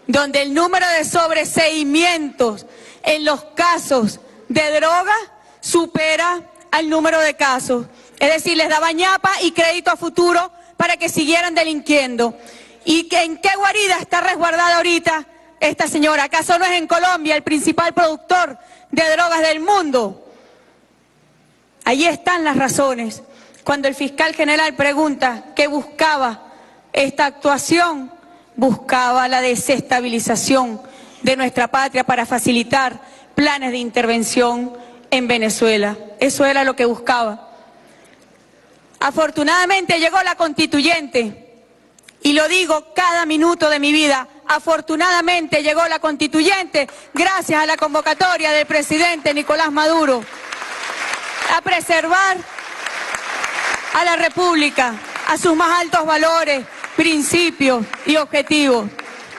donde el número de sobreseimientos en los casos de droga supera al número de casos. Es decir, les daba ñapa y crédito a futuro para que siguieran delinquiendo. ¿Y en qué guarida está resguardada ahorita esta señora? ¿Acaso no es en Colombia el principal productor de drogas del mundo? Ahí están las razones. Cuando el fiscal general pregunta qué buscaba esta actuación, buscaba la desestabilización de nuestra patria para facilitar planes de intervención en Venezuela. Eso era lo que buscaba. Afortunadamente llegó la constituyente, y lo digo cada minuto de mi vida, afortunadamente llegó la constituyente gracias a la convocatoria del presidente Nicolás Maduro a preservar a la República, a sus más altos valores, principios y objetivos,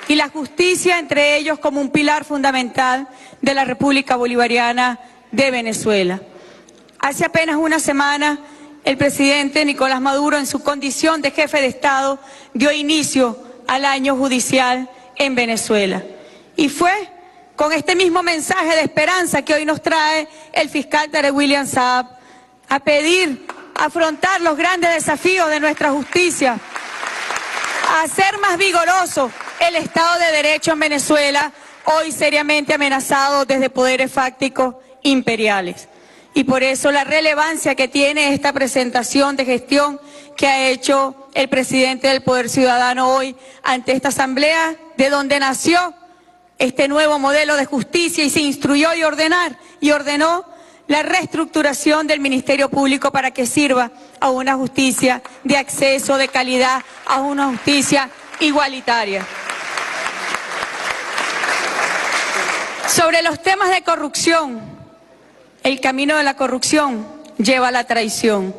y la justicia entre ellos como un pilar fundamental de la República Bolivariana de Venezuela. Hace apenas una semana, el presidente Nicolás Maduro, en su condición de jefe de Estado, dio inicio al año judicial en Venezuela. Y fue con este mismo mensaje de esperanza que hoy nos trae el fiscal Tarek William Saab a pedir afrontar los grandes desafíos de nuestra justicia, a hacer más vigoroso el Estado de Derecho en Venezuela, hoy seriamente amenazado desde poderes fácticos imperiales. Y por eso la relevancia que tiene esta presentación de gestión que ha hecho el presidente del Poder Ciudadano hoy ante esta Asamblea, de donde nació este nuevo modelo de justicia y se instruyó y ordenó la reestructuración del Ministerio Público para que sirva a una justicia de acceso, de calidad, a una justicia igualitaria. Sobre los temas de corrupción, el camino de la corrupción lleva a la traición.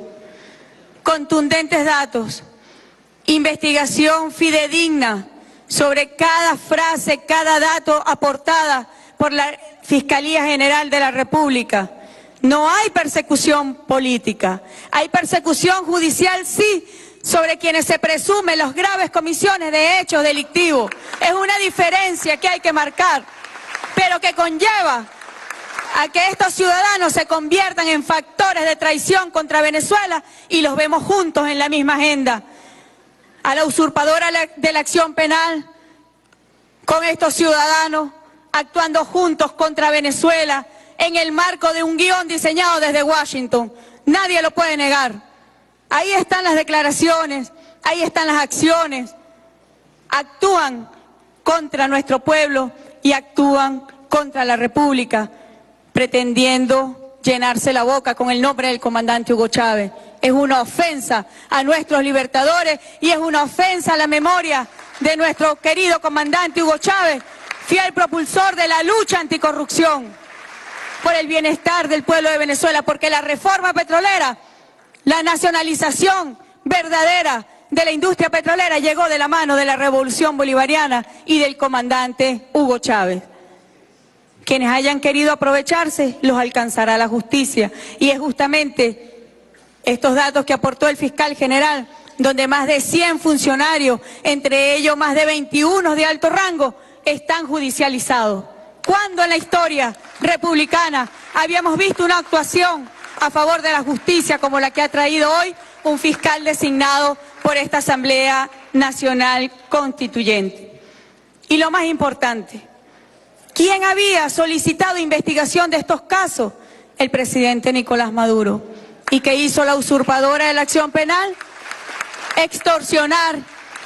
Contundentes datos, investigación fidedigna sobre cada frase, cada dato aportada por la Fiscalía General de la República. No hay persecución política, hay persecución judicial, sí, sobre quienes se presumen las graves comisiones de hechos delictivos. Es una diferencia que hay que marcar, pero que conlleva a que estos ciudadanos se conviertan en factores de traición contra Venezuela y los vemos juntos en la misma agenda. A la usurpadora de la acción penal, con estos ciudadanos actuando juntos contra Venezuela en el marco de un guión diseñado desde Washington. Nadie lo puede negar. Ahí están las declaraciones, ahí están las acciones. Actúan contra nuestro pueblo y actúan contra la República, pretendiendo llenarse la boca con el nombre del comandante Hugo Chávez. Es una ofensa a nuestros libertadores y es una ofensa a la memoria de nuestro querido comandante Hugo Chávez, fiel propulsor de la lucha anticorrupción, por el bienestar del pueblo de Venezuela, porque la reforma petrolera, la nacionalización verdadera de la industria petrolera llegó de la mano de la revolución bolivariana y del comandante Hugo Chávez. Quienes hayan querido aprovecharse, los alcanzará la justicia. Y es justamente estos datos que aportó el fiscal general, donde más de 100 funcionarios, entre ellos más de 21 de alto rango, están judicializados. ¿Cuándo en la historia republicana habíamos visto una actuación a favor de la justicia como la que ha traído hoy un fiscal designado por esta Asamblea Nacional Constituyente? Y lo más importante, ¿quién había solicitado investigación de estos casos? El presidente Nicolás Maduro. ¿Y qué hizo la usurpadora de la acción penal? Extorsionar,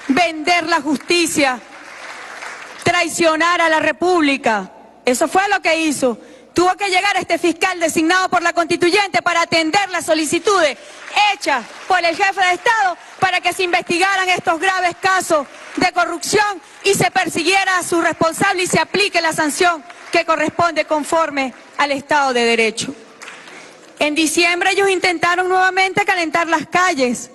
vender la justicia, traicionar a la República. Eso fue lo que hizo. Tuvo que llegar este fiscal designado por la Constituyente para atender las solicitudes hechas por el jefe de Estado para que se investigaran estos graves casos de corrupción y se persiguiera a su responsable y se aplique la sanción que corresponde conforme al Estado de Derecho. En diciembre ellos intentaron nuevamente calentar las calles,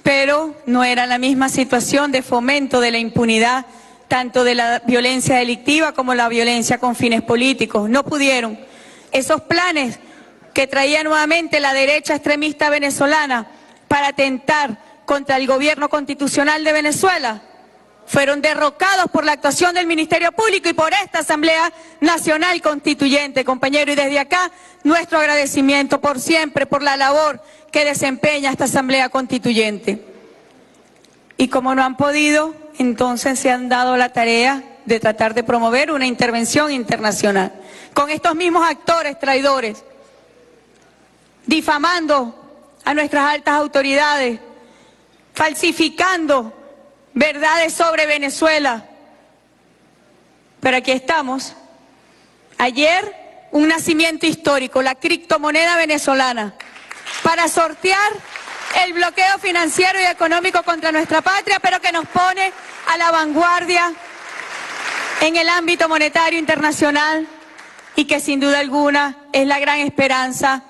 pero no era la misma situación de fomento de la impunidad, tanto de la violencia delictiva como la violencia con fines políticos. No pudieron. Esos planes que traía nuevamente la derecha extremista venezolana para atentar contra el gobierno constitucional de Venezuela fueron derrocados por la actuación del Ministerio Público y por esta Asamblea Nacional Constituyente, compañero. Y desde acá, nuestro agradecimiento por siempre, por la labor que desempeña esta Asamblea Constituyente. Y como no han podido, entonces se han dado la tarea de tratar de promover una intervención internacional con estos mismos actores traidores, difamando a nuestras altas autoridades, falsificando verdades sobre Venezuela. Pero aquí estamos. Ayer, un nacimiento histórico, la criptomoneda venezolana, para sortear el bloqueo financiero y económico contra nuestra patria, pero que nos pone a la vanguardia en el ámbito monetario internacional y que sin duda alguna es la gran esperanza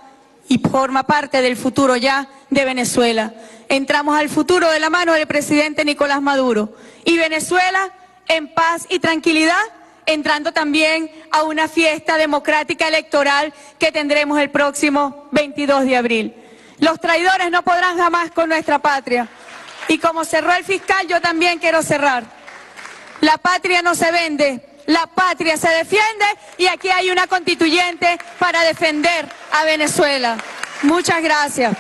y forma parte del futuro ya de Venezuela. Entramos al futuro de la mano del presidente Nicolás Maduro y Venezuela en paz y tranquilidad, entrando también a una fiesta democrática electoral que tendremos el próximo 22 de abril. Los traidores no podrán jamás con nuestra patria. Y como cerró el fiscal, yo también quiero cerrar. La patria no se vende, la patria se defiende y aquí hay una constituyente para defender a Venezuela. Muchas gracias.